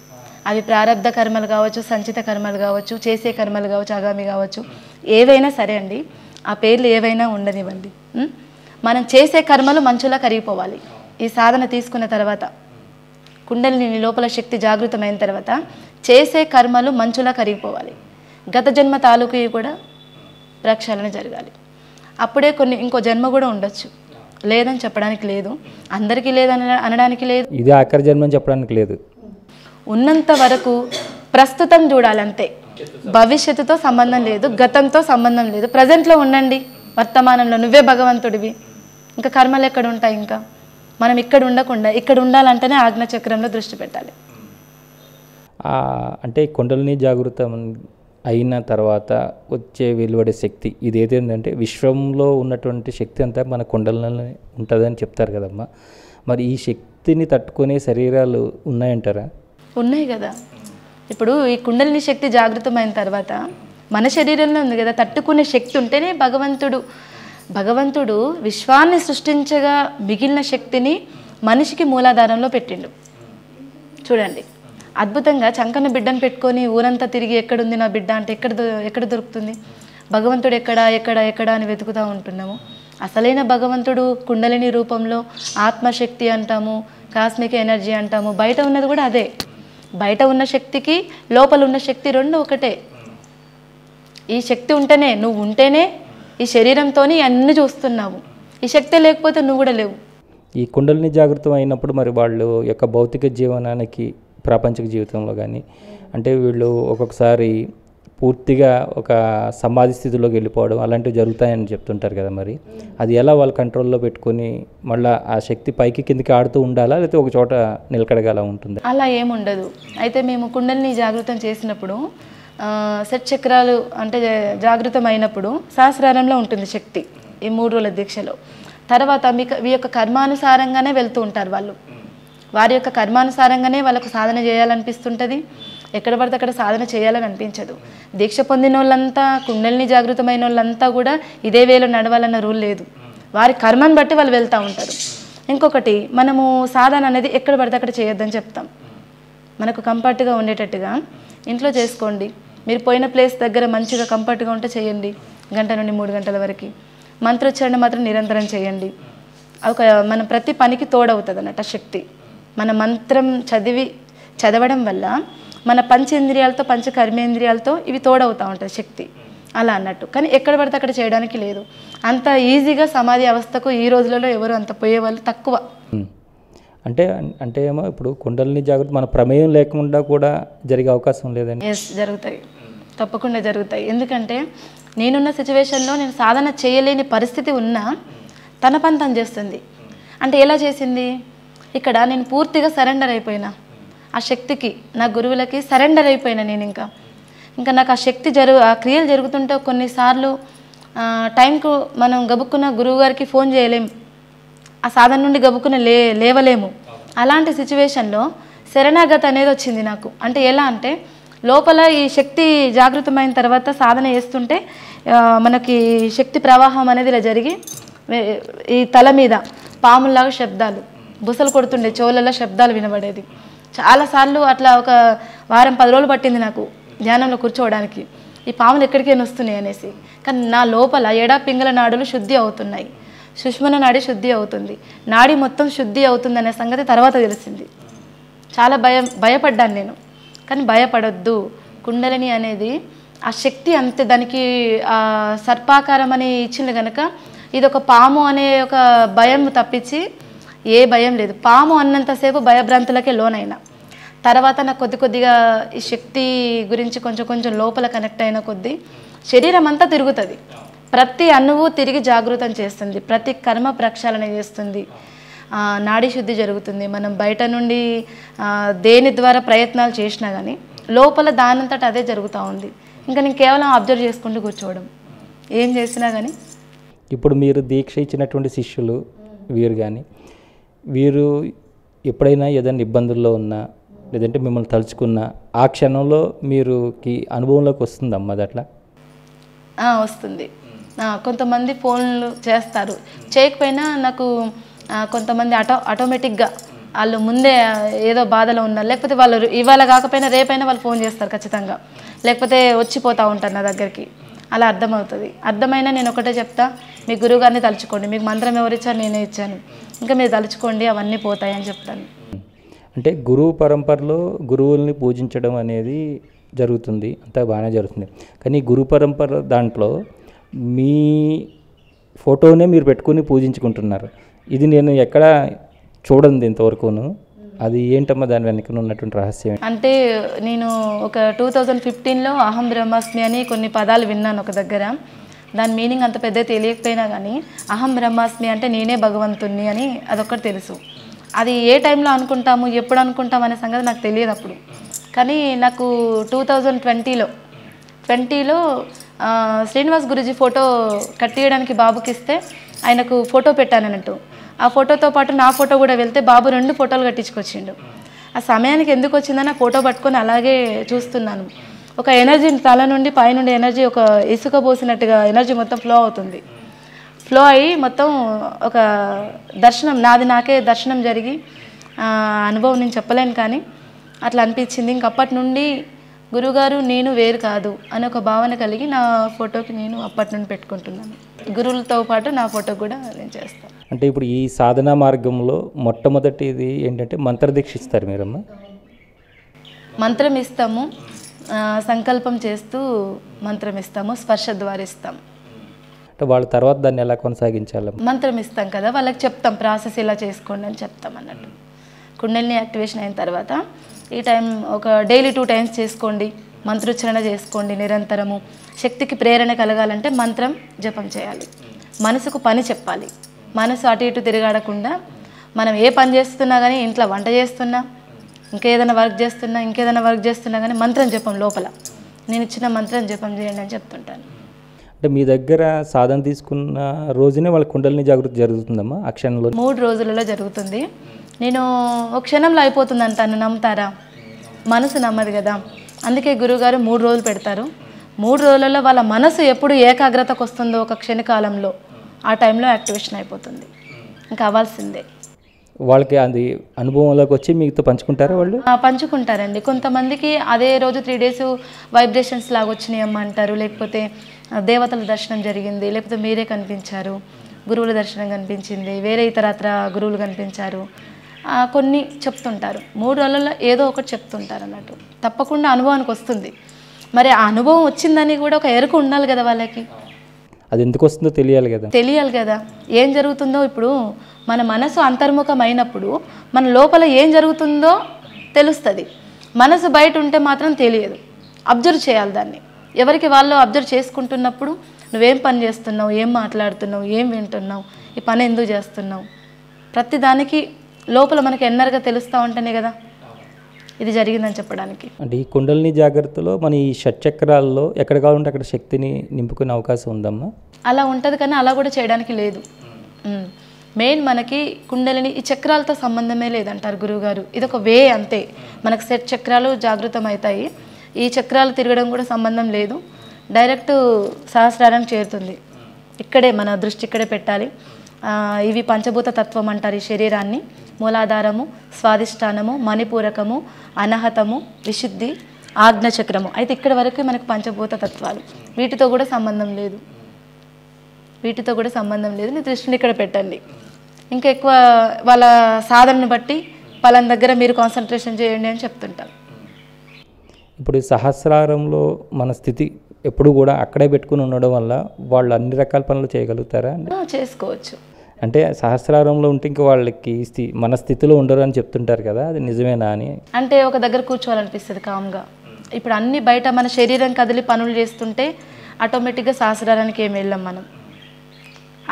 అవి ప్రారబ్ధ కర్మలు కావచ్చు, సంచిత కర్మలు కావచ్చు, చేసే కర్మలు కావచ్చు, ఆగామి కావచ్చు, ఏవైనా సరే అండి, ఆ పేర్లు ఏవైనా ఉండనివ్వండి. మనం చేసే కర్మలు మంచులా కరిగిపోవాలి. ఈ సాధన తీసుకున్న తర్వాత, కుండలిని లోపల శక్తి జాగృతమైన తర్వాత చేసే కర్మలు మంచులా కరిగిపోవాలి. గత జన్మ తాలూకు కూడా ప్రక్షాళన జరగాలి. అప్పుడే ఇంకో జన్మ కూడా ఉండొచ్చు. లేదని చెప్పడానికి లేదు, అందరికీ లేదని అనడానికి లేదు, ఇది ఆఖరి జన్మ చెప్పడానికి లేదు. ఉన్నంత వరకు ప్రస్తుతం చూడాలంతే. భవిష్యత్తుతో సంబంధం లేదు, గతంతో సంబంధం లేదు. ప్రజెంట్లో ఉండండి, వర్తమానంలో. నువ్వే భగవంతుడివి, ఇంకా కర్మలు ఎక్కడ ఉంటాయి? ఇంకా మనం ఇక్కడ ఉండకుండా ఇక్కడ ఉండాలంటేనే ఆజ్ఞాచక్రంలో దృష్టి పెట్టాలి. అంటే కుండలిని జాగృతం అయిన తర్వాత వచ్చే వెలువడే శక్తి ఇది ఏదేంటంటే విశ్వంలో ఉన్నటువంటి శక్తి అంతా మన కుండలలోనే ఉంటుందని చెప్తారు కదమ్మా. మరి ఈ శక్తిని తట్టుకునే శరీరాలు ఉన్నాయంటారా? ఉన్నాయి కదా. ఇప్పుడు ఈ కుండలిని శక్తి జాగృతమైన తర్వాత మన శరీరంలో ఉంది కదా, తట్టుకునే శక్తి ఉంటేనే భగవంతుడు విశ్వాన్ని సృష్టించగా మిగిలిన శక్తిని మనిషికి మూలాధారంలో పెట్టిండు. చూడండి, అద్భుతంగా చంకన బిడ్డను పెట్టుకొని ఊరంతా తిరిగి ఎక్కడుంది నా బిడ్డ అంటే ఎక్కడ దొరుకుతుంది? భగవంతుడు ఎక్కడ అని వెతుకుతూ ఉంటున్నాము. అసలైన భగవంతుడు కుండలిని రూపంలో ఆత్మశక్తి అంటాము, కాస్మిక్ ఎనర్జీ అంటాము. బయట ఉన్నది కూడా అదే. బయట ఉన్న శక్తికి లోపల ఉన్న శక్తి రెండు ఒకటే. ఈ శక్తి ఉంటేనే నువ్వు ఉంటేనే ఈ శరీరంతోనే అన్నీ చూస్తున్నావు. ఈ శక్తి లేకపోతే నువ్వు కూడా లేవు. ఈ కుండలిని జాగృతం అయినప్పుడు మరి వాళ్ళు యొక్క భౌతిక జీవనానికి ప్రాపంచిక జీవితంలో కానీ అంటే వీళ్ళు ఒక్కొక్కసారి పూర్తిగా ఒక సమాధి స్థితిలోకి వెళ్ళిపోవడం అలాంటివి జరుగుతాయని చెప్తుంటారు కదా. మరి అది ఎలా వాళ్ళ కంట్రోల్లో పెట్టుకొని మళ్ళీ ఆ శక్తి పైకి కిందికి ఆడుతూ ఉండాలా, లేకపోతే ఒక చోట నిలకడగా ఉంటుంది? అలా ఏముండదు. అయితే మేము కుండలిని జాగృతం చేసినప్పుడు సెట్ చక్రాలు అంటే జాగృతం అయినప్పుడు సహస్రారంలో ఉంటుంది శక్తి ఈ 3 రోజుల దీక్షలో. తర్వాత మీ యొక్క కర్మానుసారంగానే వెళ్తూ ఉంటారు వాళ్ళు. వారి యొక్క కర్మానుసారంగానే వాళ్ళకు సాధన చేయాలనిపిస్తుంటుంది. ఎక్కడ పడితే అక్కడ సాధన చేయాలని అనిపించదు. దీక్ష పొందిన వాళ్ళంతా, కుండలిని జాగృతమైన వాళ్ళంతా కూడా ఇదే వేలో నడవాలన్న రూల్ లేదు. వారి కర్మను బట్టి వాళ్ళు వెళ్తూ ఉంటారు. ఇంకొకటి, మనము సాధన అనేది ఎక్కడ పడితే అక్కడ చేయొద్దని చెప్తాం. మనకు కంఫర్ట్గా ఉండేటట్టుగా ఇంట్లో చేసుకోండి. మీరు పోయిన ప్లేస్ దగ్గర మంచిగా కంఫర్ట్గా ఉంటే చేయండి. 1 గంట నుండి 3 గంటల వరకు మంత్రోచ్చారణ మాత్రం నిరంతరం చేయండి. మన ప్రతి పనికి తోడవుతుంది అన్నట్టు శక్తి. మన మంత్రం చదవడం వల్ల మన పంచేంద్రియాలతో పంచకర్మేంద్రియాలతో ఇవి తోడవుతూ ఉంటాయి శక్తి అలా అన్నట్టు. కానీ ఎక్కడ పడితే అక్కడ చేయడానికి లేదు. అంత ఈజీగా సమాధి అవస్థకు ఈ రోజులలో ఎవరు అంత పోయేవాళ్ళు తక్కువ. అంటే ఏమో ఇప్పుడు కుండలిని జాగృతి మన ప్రమేయం లేకుండా కూడా జరిగే అవకాశం లేదండి? ఎస్, జరుగుతాయి, తప్పకుండా జరుగుతాయి. ఎందుకంటే నేనున్న సిచ్యువేషన్లో నేను సాధన చేయలేని పరిస్థితి ఉన్నా తన పని తను చేస్తుంది. అంటే ఎలా చేసింది? ఇక్కడ నేను పూర్తిగా సరెండర్ అయిపోయినా ఆ శక్తికి, నా గురువులకి సరెండర్ అయిపోయినా నేను. ఇంకా నాకు ఆ శక్తి ఆ క్రియలు జరుగుతుంటే కొన్నిసార్లు టైంకు మనం గబుక్కున్న గురువు గారికి ఫోన్ చేయలేము, ఆ సాధన నుండి గబుక్కున లేవలేము. అలాంటి సిచ్యువేషన్లో శరణాగతి అనేది వచ్చింది నాకు. అంటే ఎలా అంటే లోపల ఈ శక్తి జాగృతమైన తర్వాత సాధన చేస్తుంటే మనకి శక్తి ప్రవాహం అనేది ఇలా జరిగి ఈ తల మీద పాముల్లాగా శబ్దాలు బుసలు కొడుతుండే, చెవులలో శబ్దాలు వినబడేది. చాలాసార్లు అట్లా ఒక వారం 10 రోజులు పట్టింది నాకు ధ్యానంలో కూర్చోవడానికి, ఈ పాములు ఎక్కడికైనా వస్తున్నాయి అనేసి. కానీ నా లోపల ఎడా పింగళ నాడులు శుద్ధి అవుతున్నాయి, సుష్మన నాడి శుద్ధి అవుతుంది, నాడి మొత్తం శుద్ధి అవుతుంది అనే సంగతి తర్వాత తెలిసింది. చాలా భయపడ్డాను నేను. కానీ భయపడొద్దు. కుండలిని అనేది ఆ శక్తి అంతే, దానికి ఆ సర్పాకారం అని ఇచ్చింది కనుక ఇది ఒక పాము అనే ఒక భయం తప్పించి ఏ భయం లేదు. పాము అన్నంతసేపు భయభ్రాంతులకే లోనైనా. తర్వాత నాకు కొద్దిగా ఈ శక్తి గురించి కొంచెం లోపల కనెక్ట్ అయిన కొద్దీ శరీరం అంతా తిరుగుతుంది. ప్రతి అణువు తిరిగి జాగృతం చేస్తుంది, ప్రతి కర్మ ప్రక్షాళన చేస్తుంది, నాడీ శుద్ధి జరుగుతుంది. మనం బయట నుండి దేని ద్వారా ప్రయత్నాలు చేసినా కానీ లోపల దానంతట అదే జరుగుతూ ఉంది. ఇంకా నేను కేవలం అబ్జర్వ్ చేసుకుంటూ కూర్చోవడం, ఏం చేసినా కానీ. ఇప్పుడు మీరు దీక్ష ఇచ్చినటువంటి శిష్యులు వీరు ఎప్పుడైనా ఏదైనా ఇబ్బందుల్లో ఉన్నా లేదంటే మిమ్మల్ని తలుచుకున్నా ఆ క్షణంలో మీరుకి అనుభవంలోకి వస్తుందమ్మా అది అట్లా? వస్తుంది. కొంతమంది ఫోన్లు చేస్తారు, చేయకపోయినా నాకు కొంతమంది ఆటోమేటిక్గా వాళ్ళు ముందే ఏదో బాధలో ఉన్నారు, లేకపోతే వాళ్ళు ఇవాళ కాకపోయినా రేపైనా వాళ్ళు ఫోన్ చేస్తారు ఖచ్చితంగా, లేకపోతే వచ్చిపోతూ ఉంటారు నా దగ్గరికి. అలా అర్థమవుతుంది. అర్థమైనా నేను ఒకటే చెప్తా, మీ గురువుగారిని తలుచుకోండి, మీకు మంత్రం ఎవరిచ్చారు నేనే ఇచ్చాను, ఇంకా మీరు తలుచుకోండి అవన్నీ పోతాయి అని చెప్తాను. అంటే గురువు పరంపరలో గురువుల్ని పూజించడం అనేది జరుగుతుంది, అంతా బాగానే జరుగుతుంది. కానీ గురు పరంపర దాంట్లో మీ ఫోటోనే మీరు పెట్టుకుని పూజించుకుంటున్నారు. ఇది నేను ఎక్కడ చూడండి ఇంతవరకును. అది ఏంటమ్మా దాని వెనక ఉన్నటువంటి రహస్యం? అంటే నేను ఒక 2015లో అహం బ్రహ్మాస్మి అని కొన్ని పదాలు విన్నాను ఒక దగ్గర. దాని మీనింగ్ అంత పెద్ద తెలియకపోయినా కానీ అహం బ్రహ్మాస్మి అంటే నేనే భగవంతుణ్ణి అని అదొక్కటి తెలుసు. అది ఏ టైంలో అనుకుంటాము, ఎప్పుడు అనుకుంటాము అనే సంగతి నాకు తెలియదు అప్పుడు. కానీ నాకు 2020లో 20లో శ్రీనివాస్ గురూజీ ఫోటో కట్టియడానికి బాబుకి ఇస్తే ఆయనకు ఫోటో పెట్టాను అన్నట్టు. ఆ ఫోటోతో పాటు నా ఫోటో కూడా వెళ్తే బాబు 2 ఫోటోలు కట్టించుకొచ్చిండు. ఆ సమయానికి ఎందుకు వచ్చిందని ఆ ఫోటో పట్టుకొని అలాగే చూస్తున్నాను. ఒక ఎనర్జీ తల నుండి పైనుండి ఎనర్జీ ఒక ఇసుక పోసినట్టుగా ఎనర్జీ మొత్తం ఫ్లో అవుతుంది. ఫ్లో అయ్యి మొత్తం ఒక దర్శనం నాకే దర్శనం జరిగి అనుభవం నేను చెప్పలేను, కానీ అట్లా అనిపించింది. ఇంకప్పటి నుండి గురువుగారు నేను వేరు కాదు అనే ఒక భావన కలిగి నా ఫోటోకి నేను అప్పటి నుండి పెట్టుకుంటున్నాను. గురువులతో పాటు నా ఫోటో కూడా నేను చేస్తాను. అంటే ఇప్పుడు ఈ సాధనా మార్గంలో మొట్టమొదటిది ఏంటంటే మంత్రదీక్ష ఇస్తారు మీరమ్మా? మంత్రం ఇస్తాము, సంకల్పం చేస్తూ మంత్రం ఇస్తాము, స్పర్శ ద్వారా ఇస్తాము. అంటే వాళ్ళ తర్వాత దాన్ని ఎలా కొనసాగించాలి? మంత్రం ఇస్తాం కదా, వాళ్ళకి చెప్తాం ప్రాసెస్ ఇలా చేసుకోండి అని చెప్తాం అన్నట్టు. కుండలిని యాక్టివేషన్ అయిన తర్వాత ఈ టైం ఒక డైలీ 2 టైమ్స్ చేసుకోండి, మంత్రోచ్చరణ చేసుకోండి నిరంతరము. శక్తికి ప్రేరణ కలగాలంటే మంత్రం జపం చేయాలి, మనసుకు పని చెప్పాలి. మనసు అటు ఇటు తిరగాడకుండా మనం ఏ పని చేస్తున్నా కానీ, ఇంట్లో వంట చేస్తున్నా, ఇంకేదైనా వర్క్ చేస్తున్నా కానీ మంత్రం జపం లోపల నేను ఇచ్చిన మంత్రం జపం చేయండి అని చెప్తుంటాను. అంటే మీ దగ్గర సాధన తీసుకున్న రోజునే వాళ్ళ కుండలిని జాగృతి జరుగుతుందమ్మా? ఆ క్షణంలో 3 రోజులలో జరుగుతుంది. నేను ఒక క్షణంలో అయిపోతుంది అంటాను, నమ్ముతారా? మనసు నమ్మదు కదా, అందుకే గురువుగారు 3 రోజులు పెడతారు. 3 రోజులలో వాళ్ళ మనసు ఎప్పుడు ఏకాగ్రతకు వస్తుందో ఒక క్షణకాలంలో ఆ టైంలో యాక్టివేషన్ అయిపోతుంది. ఇంకా అవ్వాల్సిందే. వాళ్ళకి అది అనుభవంలోకి వచ్చి మీతో పంచుకుంటారా వాళ్ళు? పంచుకుంటారండి. కొంతమందికి అదే రోజు 3 డేస్ వైబ్రేషన్స్ లాగా వచ్చినాయి అమ్మ అంటారు, లేకపోతే దేవతల దర్శనం జరిగింది, లేకపోతే మీరే కనిపించారు, గురువుల దర్శనం కనిపించింది, వేరే ఇతరత్ర గురువులు కనిపించారు, కొన్ని చెప్తుంటారు. 3 రోజులలో ఏదో ఒకటి చెప్తుంటారు అన్నట్టు. తప్పకుండా అనుభవానికి వస్తుంది. మరి ఆ అనుభవం వచ్చిందని కూడా ఒక ఎరుక ఉండాలి కదా వాళ్ళకి. అది ఎందుకు వస్తుందో తెలియాలి కదా. ఏం జరుగుతుందో ఇప్పుడు మన మనసు అంతర్ముఖం అయినప్పుడు మన లోపల ఏం జరుగుతుందో తెలుస్తుంది. మనసు బయట ఉంటే మాత్రం తెలియదు. అబ్జర్వ్ చేయాలి దాన్ని. ఎవరికి వాళ్ళు అబ్జర్వ్ చేసుకుంటున్నప్పుడు నువ్వేం పని చేస్తున్నావు, ఏం మాట్లాడుతున్నావు, ఏం వింటున్నావు, ఈ పని ఎందుకు చేస్తున్నావు, ప్రతి దానికి లోపల మనకి ఎన్నరగా తెలుస్తూ ఉంటేనే కదా ఇది జరిగిందని చెప్పడానికి. అంటే ఈ కుండలిని జాగ్రత్తలో మన ఈ షట్చక్రాల్లో ఎక్కడ కావాలంటే అక్కడ శక్తిని నింపుకునే అవకాశం ఉందమ్మా? అలా ఉంటుంది, కానీ అలా కూడా చేయడానికి లేదు. మెయిన్ మనకి కుండలిని ఈ చక్రాలతో సంబంధమే లేదంటారు గురువుగారు. ఇది ఒక వే అంతే. మనకు సెట్ చక్రాలు జాగృతం అవుతాయి, ఈ చక్రాలు తిరగడం కూడా సంబంధం లేదు. డైరెక్ట్ సహస్రారానికి చేరుతుంది. ఇక్కడే మన దృష్టి ఇక్కడే పెట్టాలి. ఇవి పంచభూత తత్వం అంటారు ఈ శరీరాన్ని. మూలాధారము, స్వాదిష్టానము, మణిపూరకము, అనహతము, విశుద్ధి, ఆజ్ఞచక్రము. అయితే ఇక్కడ వరకు మనకు పంచభూత తత్వాలు. వీటితో కూడా సంబంధం లేదు. మీ దృష్టిని ఇక్కడ పెట్టండి. ఇంకా ఎక్కువ వాళ్ళ సాధనను బట్టి పలానా దగ్గర మీరు కాన్సన్ట్రేషన్ చేయండి అని చెప్తుంటాం. ఇప్పుడు సహస్రారంలో మన స్థితి ఎప్పుడు కూడా అక్కడే పెట్టుకుని ఉండడం వల్ల వాళ్ళు అన్ని రకాల పనులు చేయగలుగుతారా? చేసుకోవచ్చు. అంటే సహస్రారంలో ఉంటే ఇంకా వాళ్ళకి మన స్థితిలో ఉండరు అని చెప్తుంటారు కదా, అది నిజమేనా అని? అంటే ఒక దగ్గర కూర్చోవాలనిపిస్తుంది కామ్గా. ఇప్పుడు అన్ని బయట మన శరీరం కదిలి పనులు చేస్తుంటే ఆటోమేటిక్గా సహస్రారానికి ఏమి వెళ్ళాం మనం.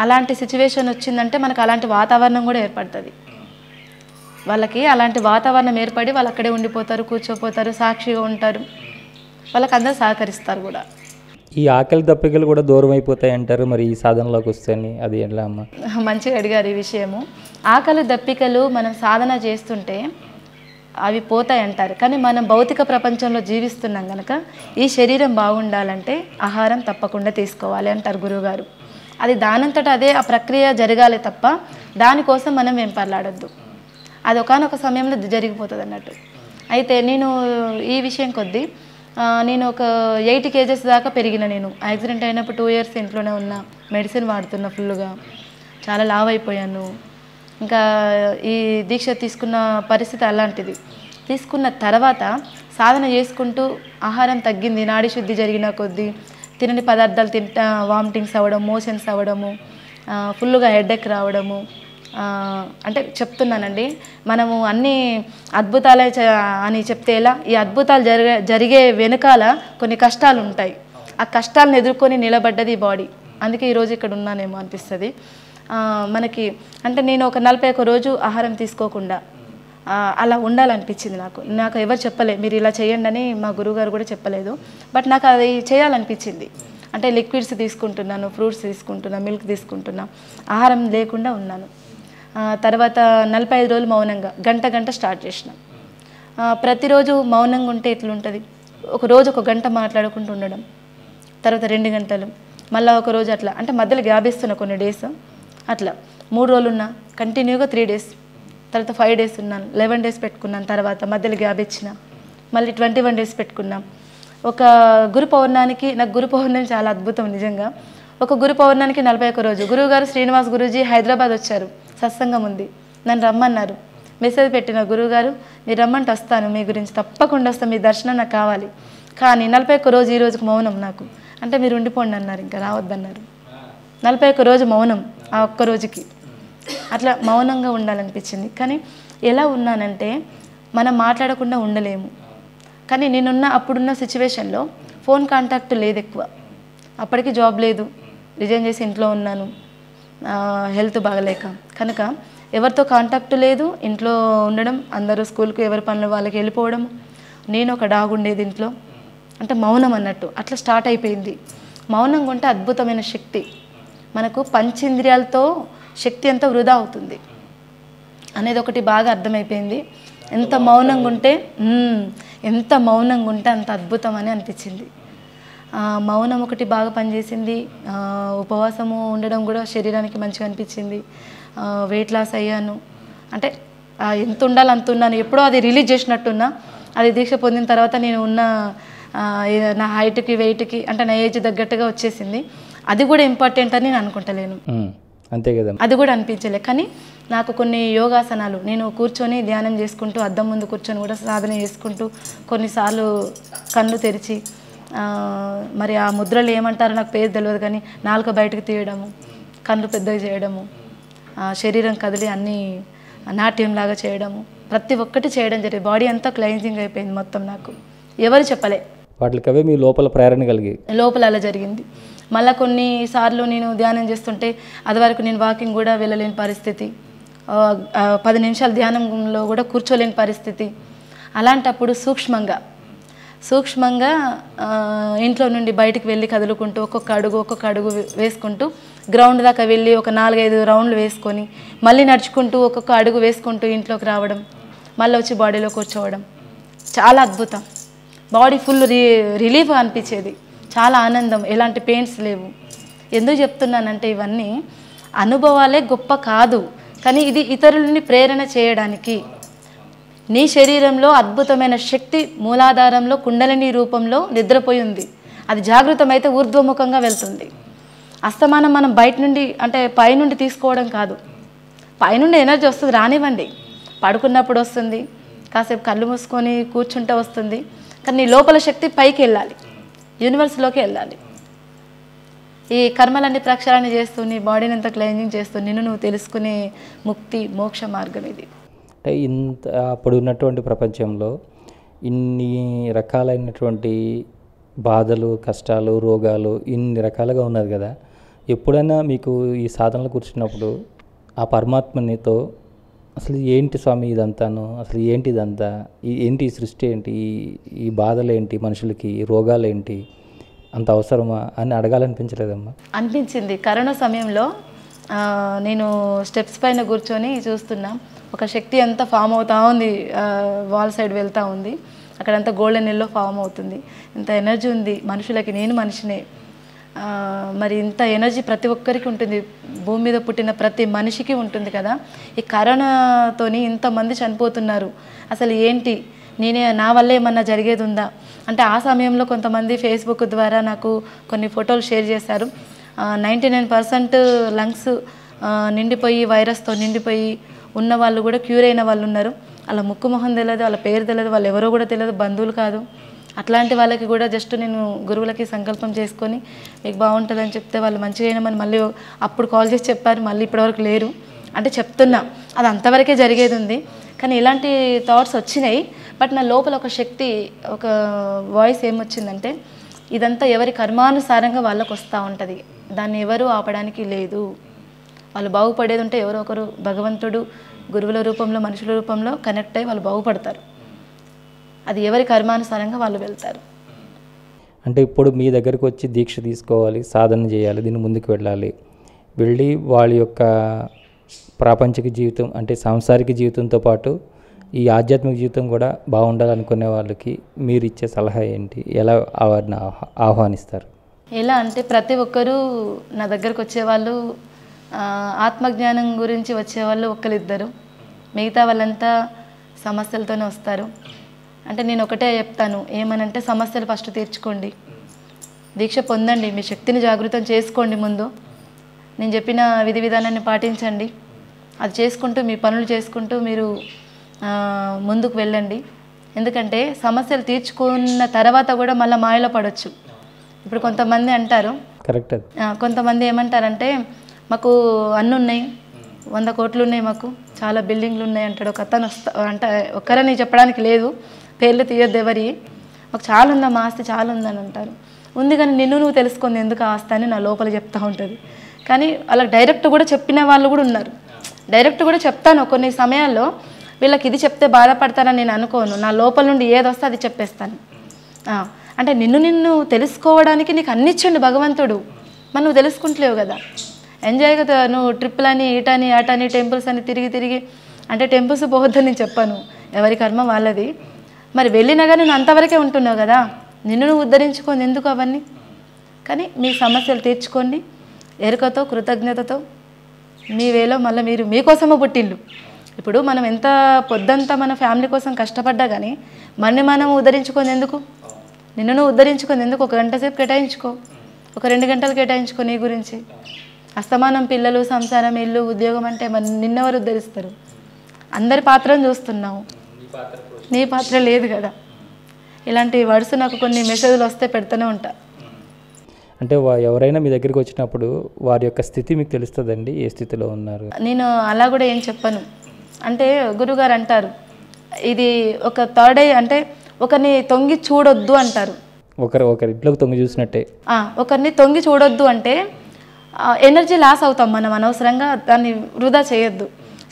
అలాంటి సిచ్యువేషన్ వచ్చిందంటే మనకు అలాంటి వాతావరణం కూడా ఏర్పడుతుంది. వాళ్ళకి అలాంటి వాతావరణం ఏర్పడి వాళ్ళు అక్కడే ఉండిపోతారు, కూర్చోపోతారు, సాక్షిగా ఉంటారు. వాళ్ళకి అందరూ సహకరిస్తారు కూడా. ఈ ఆకలి దప్పికలు కూడా దూరం అయిపోతాయి అంటారు, మరి ఈ సాధనలోకి వస్తాయని అది ఎలా అమ్మా? మంచిగా అడిగారు ఈ విషయము. ఆకలి దప్పికలు మనం సాధన చేస్తుంటే అవి పోతాయి అంటారు, కానీ మనం భౌతిక ప్రపంచంలో జీవిస్తున్నాం కనుక ఈ శరీరం బాగుండాలంటే ఆహారం తప్పకుండా తీసుకోవాలి అంటారు గురువుగారు. అది దానంతట అదే ఆ ప్రక్రియ జరగాలి తప్ప దానికోసం మనం వెంపర్లాడొద్దు. అది ఒకానొక సమయంలో జరిగిపోతుంది అన్నట్టు. అయితే నేను ఈ విషయం కొద్దీ నేను ఒక 80 kgs దాకా పెరిగిన. నేను యాక్సిడెంట్ అయినప్పుడు 2 years ఇంట్లోనే ఉన్నా, మెడిసిన్ వాడుతున్నా, ఫుల్గా చాలా లావ్ అయిపోయాను. ఇంకా ఈ దీక్ష తీసుకున్న పరిస్థితి అలాంటిది. తీసుకున్న తర్వాత సాధన చేసుకుంటూ ఆహారం తగ్గింది, నాడీ శుద్ధి జరిగిన కొద్దీ తినని పదార్థాలు తింటా వామిటింగ్స్ అవ్వడం, మోషన్స్ అవ్వడము, ఫుల్గా హెడేక్ రావడము. అంటే చెప్తున్నానండి, మనము అన్ని అద్భుతాలే అని చెప్తే ఎలా? ఈ అద్భుతాలు జరిగే వెనుకాల కొన్ని కష్టాలు ఉంటాయి. ఆ కష్టాలను ఎదుర్కొని నిలబడ్డది ఈ బాడీ. అందుకే ఈరోజు ఇక్కడ ఉన్నానేమో అనిపిస్తుంది మనకి. అంటే నేను ఒక 41 రోజు ఆహారం తీసుకోకుండా అలా ఉండాలనిపించింది నాకు ఎవరు చెప్పలే మీరు ఇలా చేయండి అని మా గురువుగారు కూడా చెప్పలేదు. బట్ నాకు అది చేయాలనిపించింది. అంటే లిక్విడ్స్ తీసుకుంటున్నాను, ఫ్రూట్స్ తీసుకుంటున్నా, మిల్క్ తీసుకుంటున్నా, ఆహారం లేకుండా ఉన్నాను. తర్వాత 45 రోజులు మౌనంగా గంట స్టార్ట్ చేసిన. ప్రతిరోజు మౌనంగా ఉంటే ఎట్లుంటుంది, ఒక రోజు ఒక గంట మాట్లాడుకుంటూ ఉండడం, తర్వాత 2 గంటలు, మళ్ళీ ఒక రోజు అట్లా, అంటే మధ్యలో గ్యాప్ ఇస్తున్నా కొన్ని డేస్, అట్లా 3 రోజులు ఉన్నా కంటిన్యూగా 3 డేస్, తర్వాత 5 డేస్ ఉన్నాను, 11 డేస్ పెట్టుకున్నాను, తర్వాత మధ్యలో గ్యాప్ ఇచ్చిన, మళ్ళీ 21 డేస్ పెట్టుకున్నాం. ఒక గురు పౌర్ణానికి, నాకు గురు పౌర్ణమి చాలా అద్భుతం నిజంగా. ఒక గురు పౌర్ణానికి 41 రోజు గురువుగారు శ్రీనివాస్ గురూజీ హైదరాబాద్ వచ్చారు, సత్సంగం ఉంది, నన్ను రమ్మన్నారు. మెసేజ్ పెట్టిన, గురువుగారు మీరు రమ్మంటే వస్తాను, మీ గురించి తప్పకుండా వస్తాను, మీ దర్శనం నాకు కావాలి. కానీ 41 రోజు ఈ రోజుకు మౌనం నాకు, అంటే మీరు ఉండిపోండి అన్నారు, ఇంకా రావద్దన్నారు. 41 రోజు మౌనం, ఆ ఒక్క రోజుకి అట్లా మౌనంగా ఉండాలనిపించింది. కానీ ఎలా ఉన్నానంటే మనం మాట్లాడకుండా ఉండలేము. కానీ నేనున్న అప్పుడున్న సిచ్యువేషన్లో ఫోన్ కాంటాక్ట్ లేదు ఎక్కువ, అప్పటికి జాబ్ లేదు, రిజైన్ చేసి ఇంట్లో ఉన్నాను, హెల్త్ బాగలేక, కనుక ఎవరితో కాంటాక్ట్ లేదు, ఇంట్లో ఉండడం, అందరూ స్కూల్కి ఎవరి పనులు వాళ్ళకి వెళ్ళిపోవడం, నేను ఒక డాగ్ ఉండేది ఇంట్లో, అంటే మౌనం అన్నట్టు అట్లా స్టార్ట్ అయిపోయింది. మౌనంగా ఉంటే అద్భుతమైన శక్తి, మనకు పంచేంద్రియాలతో శక్తి అంతా వృధా అవుతుంది అనేది ఒకటి బాగా అర్థమైపోయింది. ఎంత మౌనంగా ఉంటే అంత అద్భుతం అని అనిపించింది. మౌనం ఒకటి బాగా పనిచేసింది. ఉపవాసము ఉండడం కూడా శరీరానికి మంచిగా అనిపించింది. వెయిట్ లాస్ అయ్యాను, అంటే ఎంత ఉండాలి అంత ఉన్నాను. ఎప్పుడో అది రిలీజ్ చేసినట్టున్నా, అది దీక్ష పొందిన తర్వాత నేను ఉన్న నా హైట్కి వెయిట్కి, అంటే నా ఏజ్ తగ్గట్టుగా వచ్చేసింది. అది కూడా ఇంపార్టెంట్ అని నేను అనుకుంటలేను, అంతే కదా, అది కూడా అనిపించలే. కానీ నాకు కొన్ని యోగాసనాలు, నేను కూర్చొని ధ్యానం చేసుకుంటూ, అద్దం ముందు కూర్చొని కూడా సాధన చేసుకుంటూ, కొన్నిసార్లు కళ్ళు తెరిచి, మరి ఆ ముద్రలు ఏమంటారో నాకు పేరు తెలియదు, కానీ నాలుక బయటకు తీయడము, కళ్ళు పెద్దగా చేయడము, శరీరం కదిలి అన్నీ నాట్యంలాగా చేయడము, ప్రతి ఒక్కటి చేయడం జరిగింది. బాడీ అంతా క్లెన్జింగ్ అయిపోయింది మొత్తం. నాకు ఎవరు చెప్పలే, వాటికవే మీ లోపల ప్రేరణ కలిగి లోపల అలా జరిగింది. మళ్ళీ కొన్నిసార్లు నేను ధ్యానం చేస్తుంటే అది వరకు నేను వాకింగ్ కూడా వెళ్ళలేని పరిస్థితి, 10 నిమిషాలు ధ్యానంలో కూడా కూర్చోలేని పరిస్థితి. అలాంటప్పుడు సూక్ష్మంగా ఇంట్లో నుండి బయటికి వెళ్ళి కదులుకుంటూ ఒక్కొక్క అడుగు వేసుకుంటూ గ్రౌండ్ దాకా వెళ్ళి ఒక 4-5 రౌండ్లు వేసుకొని మళ్ళీ నడుచుకుంటూ ఒక్కొక్క అడుగు వేసుకుంటూ ఇంట్లోకి రావడం, మళ్ళీ వచ్చి బాడీలో కూర్చోవడం, చాలా అద్భుతం. బాడీ ఫుల్ రిలీఫ్ అనిపించేది, చాలా ఆనందం, ఎలాంటి పెయిన్స్ లేవు. ఎందుకు చెప్తున్నానంటే ఇవన్నీ అనుభవాలే గొప్ప కాదు, కానీ ఇది ఇతరులని ప్రేరణ చేయడానికి. నీ శరీరంలో అద్భుతమైన శక్తి మూలాధారంలో కుండలిని రూపంలో నిద్రపోయి ఉంది. అది జాగృతమైతే ఊర్ధ్వముఖంగా వెళ్తుంది. అస్తమానం మనం బయట నుండి, అంటే పైనుండి తీసుకోవడం కాదు. పైనుండి ఎనర్జీ వస్తుంది, రానివ్వండి, పడుకున్నప్పుడు వస్తుంది, కాసేపు కళ్ళు మూసుకొని కూర్చుంటే వస్తుంది. కానీ నీ లోపల శక్తి పైకి వెళ్ళాలి, యూనివర్స్లోకి వెళ్ళాలి. ఈ కర్మలన్నీ ప్రక్షాళన చేస్తూ నీ బాడీని అంతా క్లెన్జింగ్ చేస్తూ నిన్ను నువ్వు తెలుసుకునే ముక్తి మోక్ష మార్గం ఇది. అంటే ఇంత అప్పుడు ఉన్నటువంటి ప్రపంచంలో ఇన్ని రకాలైనటువంటి బాధలు, కష్టాలు, రోగాలు ఇన్ని రకాలుగా ఉన్నది కదా, ఎప్పుడైనా మీకు ఈ సాధనలు కూర్చున్నప్పుడు ఆ పరమాత్మనితో అసలు ఏంటి స్వామి ఇదంతాను, అసలు ఏంటి ఇదంతా, ఏంటి ఈ సృష్టి ఏంటి, ఈ బాధలు ఏంటి, మనుషులకి రోగాలు ఏంటి, అంత అవసరమా అని అడగాలనిపించలేదమ్మా? అనిపించింది. కరోనా సమయంలో నేను స్టెప్స్ పైన కూర్చొని చూస్తున్నా, ఒక శక్తి అంతా ఫామ్ అవుతూ ఉంది, వాల్ సైడ్ వెళ్తూ ఉంది, అక్కడంతా గోల్డెన్ ఎల్లో ఫామ్ అవుతుంది. ఇంత ఎనర్జీ ఉంది మనుషులకి, నేను మనిషినే, మరి ఇంత ఎనర్జీ ప్రతి ఒక్కరికి ఉంటుంది, భూమి మీద పుట్టిన ప్రతి మనిషికి ఉంటుంది కదా. ఈ కరోనాతోని ఇంతమంది చనిపోతున్నారు, అసలు ఏంటి, నా వల్ల ఏమన్నా జరిగేది ఉందా అంటే, ఆ సమయంలో కొంతమంది ఫేస్బుక్ ద్వారా నాకు కొన్ని ఫోటోలు షేర్ చేశారు. 99% లంగ్స్ నిండిపోయి, వైరస్తో నిండిపోయి ఉన్న వాళ్ళు కూడా క్యూర్ అయిన వాళ్ళు ఉన్నారు. అలా ముక్కు మొహం తెలియదు, వాళ్ళ పేరు తెలియదు, వాళ్ళు ఎవరో కూడా తెలియదు, బంధువులు కాదు. అట్లాంటి వాళ్ళకి కూడా జస్ట్ నేను గురువులకి సంకల్పం చేసుకొని మీకు బాగుంటుందని చెప్తే వాళ్ళు మంచిగా అయినామని మళ్ళీ అప్పుడు కాల్ చేసి చెప్పారు. మళ్ళీ ఇప్పటివరకు లేరు, అంటే చెప్తున్నా అది అంతవరకే జరిగేది ఉంది. కానీ ఇలాంటి థాట్స్ వచ్చినాయి. బట్ నా లోపల ఒక శక్తి, ఒక వాయిస్ ఏమొచ్చిందంటే, ఇదంతా ఎవరి కర్మానుసారంగా వాళ్ళకు వస్తూ ఉంటుంది, దాన్ని ఎవరు ఆపడానికి లేదు. వాళ్ళు బాగుపడేది ఉంటే ఎవరో ఒకరు భగవంతుడు గురువుల రూపంలో మనుషుల రూపంలో కనెక్ట్ అయ్యి వాళ్ళు బాగుపడతారు. అది ఎవరి కర్మానుసారంగా వాళ్ళు వెళ్తారు. అంటే ఇప్పుడు మీ దగ్గరకు వచ్చి దీక్ష తీసుకోవాలి, సాధన చేయాలి, దీన్ని ముందుకు వెళ్ళాలి, వెళ్ళి వాళ్ళ యొక్క ప్రాపంచిక జీవితం అంటే సాంసారిక జీవితంతో పాటు ఈ ఆధ్యాత్మిక జీవితం కూడా బాగుండాలనుకునే వాళ్ళకి మీరు ఇచ్చే సలహా ఏంటి? ఎలా వారిని ఆహ్వానిస్తారు? ఎలా అంటే ప్రతి ఒక్కరూ నా దగ్గరకు వచ్చేవాళ్ళు ఆత్మజ్ఞానం గురించి వచ్చేవాళ్ళు ఒకరిద్దరు, మిగతా వాళ్ళంతా సమస్యలతోనే వస్తారు. అంటే నేను ఒకటే చెప్తాను, ఏమనంటే సమస్యలు ఫస్ట్ తీర్చుకోండి, దీక్ష పొందండి, మీ శక్తిని జాగృతం చేసుకోండి. ముందు నేను చెప్పిన విధి విధానాన్ని పాటించండి, అది చేసుకుంటూ మీ పనులు చేసుకుంటూ మీరు ముందుకు వెళ్ళండి. ఎందుకంటే సమస్యలు తీర్చుకున్న తర్వాత కూడా మళ్ళీ మాయలో పడవచ్చు. ఇప్పుడు కొంతమంది అంటారు, కరెక్ట్, కొంతమంది ఏమంటారంటే మాకు అన్నీ ఉన్నాయి, 100 కోట్లు ఉన్నాయి, మాకు చాలా బిల్డింగ్లు ఉన్నాయి అంటాడు. ఒక అతను అంటే ఒక్కరని చెప్పడానికి లేదు, పేర్లు తీయొద్దు ఎవరి, మాకు చాలా ఉందమ్మా ఆస్తి, చాలా ఉందని అంటారు. ఉంది కానీ నువ్వు తెలుసుకుంది ఎందుకు ఆస్తి అని నా లోపల చెప్తూ ఉంటుంది. కానీ వాళ్ళకి డైరెక్ట్ కూడా చెప్పిన వాళ్ళు కూడా ఉన్నారు. డైరెక్ట్ కూడా చెప్తాను, కొన్ని సమయాల్లో వీళ్ళకి ఇది చెప్తే బాధపడతారని నేను అనుకోను, నా లోపల నుండి ఏది వస్తే అది చెప్పేస్తాను. అంటే నిన్ను తెలుసుకోవడానికి నీకు అన్ని ఇచ్చిండు భగవంతుడు, మరి నువ్వు తెలుసుకుంటలేవు కదా. ఎంజాయ్గా నువ్వు ట్రిప్పులని ఈటని ఆటని టెంపుల్స్ అని తిరిగి అంటే టెంపుల్స్ పోవద్దని నేను చెప్పాను, ఎవరి కర్మ వాళ్ళది. మరి వెళ్ళినా కానీ నువ్వు అంతవరకే ఉంటున్నావు కదా, నువ్వు ఉద్ధరించుకోండి ఎందుకు అవన్నీ. కానీ మీ సమస్యలు తీర్చుకోండి ఎరుకతో కృతజ్ఞతతో, మీ వేలో మళ్ళీ మీరు మీకోసమే పుట్టిల్లు. ఇప్పుడు మనం ఎంత పొద్దంతా మన ఫ్యామిలీ కోసం కష్టపడ్డా కానీ మనం ఉద్ధరించుకొని ఎందుకు, నిన్ను ఉద్ధరించుకొని ఎందుకు? 1 గంట సేపు కేటాయించుకో, ఒక 2 గంటలు కేటాయించుకో నీ గురించి. అస్తమానం పిల్లలు, సంసారం, ఇల్లు, ఉద్యోగం అంటే మరి నిన్నెవరు ఉద్ధరిస్తారు? అందరి పాత్రను చూస్తున్నావు, నీ పాత్ర లేదు కదా. ఇలాంటి వర్డ్స్ నాకు కొన్ని మెసేజ్లు వస్తే పెడుతూనే ఉంటా. అంటే ఎవరైనా మీ దగ్గరికి వచ్చినప్పుడు వారి యొక్క స్థితి మీకు తెలుస్తుందండి, ఏ స్థితిలో ఉన్నారు? నేను అలా కూడా ఏం చెప్పను. అంటే గురుగారు అంటారు, ఇది ఒక థర్డ్ ఐ అంటే ఒకరిని తొంగి చూడొద్దు అంటారు. ఒకరి ఇంట్లోకి తొంగి చూసినట్టే. ఒకరిని తొంగి చూడొద్దు అంటే ఎనర్జీ లాస్ అవుతాం మనం, అనవసరంగా దాన్ని వృధా చేయొద్దు.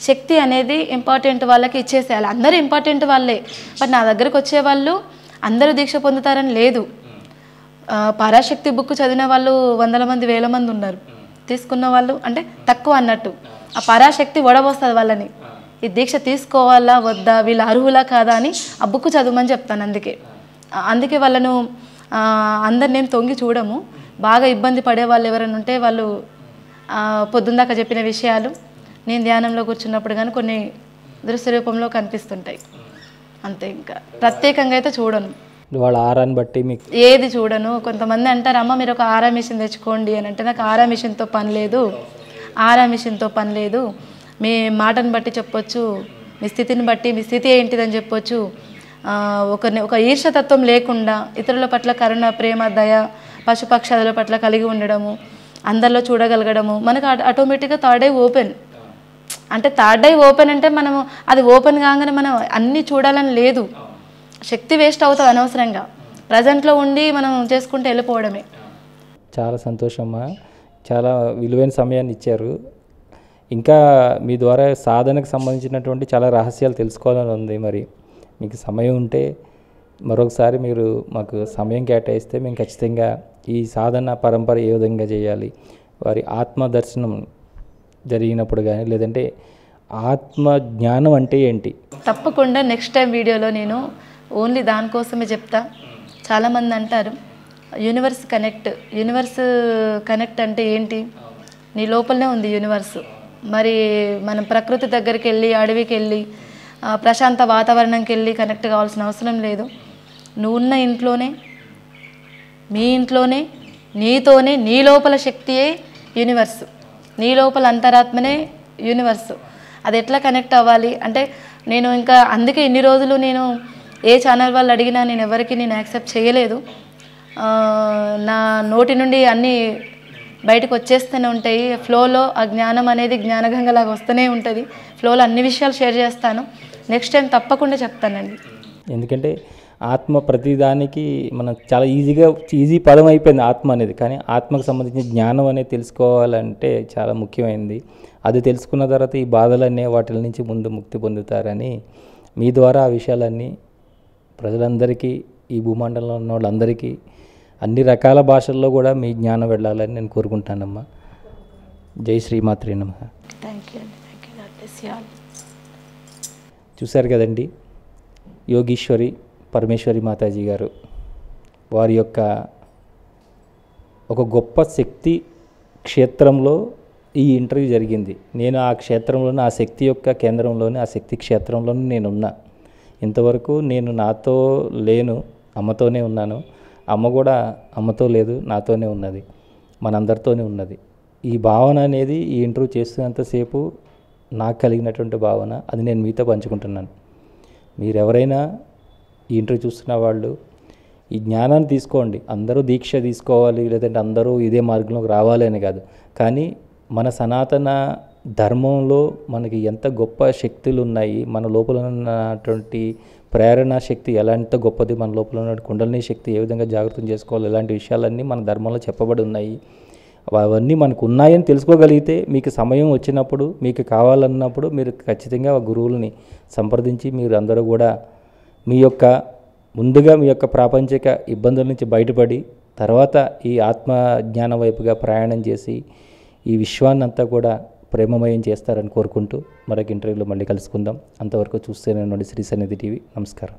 శక్తి అనేది ఇంపార్టెంట్ వాళ్ళకి ఇచ్చేసేయాలి. అందరూ ఇంపార్టెంట్ వాళ్ళే, బట్ నా దగ్గరకు వచ్చే వాళ్ళు అందరూ దీక్ష పొందుతారని లేదు. పరాశక్తి బుక్ చదివిన వాళ్ళు 100 మంది 1000 మంది ఉన్నారు, తీసుకున్న వాళ్ళు అంటే తక్కువ అన్నట్టు. ఆ పరాశక్తి ఒడబోస్తుంది వాళ్ళని, ఈ దీక్ష తీసుకోవాలా వద్దా, వీళ్ళు అర్హులా కాదా అని ఆ బుక్ చదవమని చెప్తాను. అందుకే వాళ్ళను అందరిని ఏం తొంగి చూడము. బాగా ఇబ్బంది పడే వాళ్ళు ఎవరైనా ఉంటే వాళ్ళు పొద్దుందాకా చెప్పిన విషయాలు నేను ధ్యానంలో కూర్చున్నప్పుడు కానీ కొన్ని దృశ్య రూపంలో కనిపిస్తుంటాయి అంతే. ఇంకా ప్రత్యేకంగా అయితే చూడను, వాళ్ళ ఆరాన్ని బట్టి మీకు ఏది చూడను. కొంతమంది అంటారు, అమ్మ మీరు ఒక ఆరా మిషన్ తెచ్చుకోండి అని. అంటే నాకు ఆరా మిషన్తో పని లేదు, ఆరా మిషన్తో పని లేదు. మీ మాటను బట్టి చెప్పొచ్చు, మీ స్థితిని బట్టి మీ స్థితి ఏంటిదని చెప్పొచ్చు. ఒక ఈర్ష్యతత్వం లేకుండా ఇతరుల పట్ల కరుణ, ప్రేమ, దయ, పశుపక్షాదుల పట్ల కలిగి ఉండడము, అందరిలో చూడగలగడము. మనకు ఆటోమేటిక్గా థర్డ్ ఐ ఓపెన్. అంటే థర్డ్ ఐ ఓపెన్ అంటే మనము అది ఓపెన్ కాగానే మనం అన్నీ చూడాలని లేదు, శక్తి వేస్ట్ అవుతుంది అనవసరంగా. ప్రజెంట్లో ఉండి మనం చేసుకుంటూ వెళ్ళిపోవడమే. చాలా సంతోషమ్మా, చాలా విలువైన సమయాన్ని ఇచ్చారు. ఇంకా మీ ద్వారా సాధనకు సంబంధించినటువంటి చాలా రహస్యాలు తెలుసుకోవాలని ఉంది. మరి మీకు సమయం ఉంటే మరొకసారి మీరు మాకు సమయం కేటాయిస్తే మేము ఖచ్చితంగా ఈ సాధన పరంపర ఏ విధంగా చేయాలి, వారి ఆత్మ దర్శనం జరిగినప్పుడు కానీ, లేదంటే ఆత్మ జ్ఞానం అంటే ఏంటి, తప్పకుండా నెక్స్ట్ టైం వీడియోలో నేను ఓన్లీ దానికోసమే చెప్తా. చాలామంది అంటారు యూనివర్స్ కనెక్ట్ అంటే ఏంటి? నీ లోపలనే ఉంది యూనివర్స్. మరి మనం ప్రకృతి దగ్గరికి వెళ్ళి, అడవికి వెళ్ళి, ప్రశాంత వాతావరణంకి వెళ్ళి కనెక్ట్ కావాల్సిన అవసరం లేదు. నువ్వున్న ఇంట్లోనే, మీ ఇంట్లోనే, నీతోనే, నీ లోపల శక్తియే యూనివర్స్, నీ లోపల అంతరాత్మనే యూనివర్స్. అది ఎట్లా కనెక్ట్ అవ్వాలి అంటే నేను ఇంకా అందుకే ఇన్ని రోజులు నేను ఏ ఛానల్ వాళ్ళు అడిగినా నేను ఎవరికి యాక్సెప్ట్ చేయలేదు. నా నోటి నుండి అన్నీ బయటకు వచ్చేస్తూనే ఉంటాయి. ఫ్లోలో ఆ జ్ఞానం అనేది జ్ఞానగంగలాగా వస్తూనే ఉంటుంది. ఫ్లోలో అన్ని విషయాలు షేర్ చేస్తాను. నెక్స్ట్ టైం తప్పకుండా చెప్తానండి. ఎందుకంటే ఆత్మ ప్రతిదానికి మనం చాలా ఈజీ పదం అయిపోయింది ఆత్మ అనేది. కానీ ఆత్మకు సంబంధించిన జ్ఞానం అనేది తెలుసుకోవాలంటే చాలా ముఖ్యమైనది. అది తెలుసుకున్న తర్వాత ఈ బాధలన్నీ వాటి నుంచి ముందు ముక్తి పొందుతారని మీ ద్వారా ఆ విషయాలన్నీ ప్రజలందరికీ, ఈ భూమండలంలో ఉన్న వాళ్ళందరికీ అన్ని రకాల భాషల్లో కూడా మీ జ్ఞానం వెళ్ళాలని నేను కోరుకుంటానమ్మా. జై శ్రీమాత్రే నమః. థ్యాంక్ యూ అండి. Thank you. God bless you all. చూశారు కదండి, యోగీశ్వరి పరమేశ్వరి మాతాజీ గారు వారి యొక్క ఒక గొప్ప శక్తి క్షేత్రంలో ఈ ఇంటర్వ్యూ జరిగింది. నేను ఆ క్షేత్రంలోనే, ఆ శక్తి యొక్క కేంద్రంలోనే, ఆ శక్తి క్షేత్రంలోనే నేనున్నా. ఇంతవరకు నేను నాతో లేను, అమ్మతోనే ఉన్నాను. అమ్మ కూడా అమ్మతో లేదు, నాతోనే ఉన్నది, మనందరితోనే ఉన్నది. ఈ భావన అనేది ఈ ఇంటర్వ్యూ చేస్తున్నంతసేపు నాకు కలిగినటువంటి భావన, అది నేను మీతో పంచుకుంటున్నాను. మీరెవరైనా ఈ ఇంటర్వ్యూ చూస్తున్న వాళ్ళు ఈ జ్ఞానాన్ని తీసుకోండి. అందరూ దీక్ష తీసుకోవాలి, లేదంటే అందరూ ఇదే మార్గంలోకి రావాలి అని కాదు. కానీ మన సనాతన ధర్మంలో మనకి ఎంత గొప్ప శక్తులు ఉన్నాయి, మన లోపల ఉన్నటువంటి ప్రేరణ శక్తి ఎంత గొప్పది, మన లోపల ఉన్న కుండలిని శక్తి ఏ విధంగా జాగ్రత్తం చేసుకోవాలి, ఇలాంటి విషయాలన్నీ మన ధర్మంలో చెప్పబడి ఉన్నాయి. అవన్నీ మనకు ఉన్నాయని తెలుసుకోగలిగితే మీకు సమయం వచ్చినప్పుడు, మీకు కావాలన్నప్పుడు మీరు ఖచ్చితంగా గురువులని సంప్రదించి మీరు అందరూ కూడా ముందుగా మీ యొక్క ప్రాపంచిక ఇబ్బందుల నుంచి బయటపడి తర్వాత ఈ ఆత్మజ్ఞానం వైపుగా ప్రయాణం చేసి ఈ విశ్వాన్నంతా కూడా ప్రేమమయం చేస్తారని కోరుకుంటూ మరొక ఇంటర్వ్యూలో మళ్ళీ కలుసుకుందాం. అంతవరకు చూస్తూనే ఉండండి శ్రీ సన్నిధి టీవీ. నమస్కారం.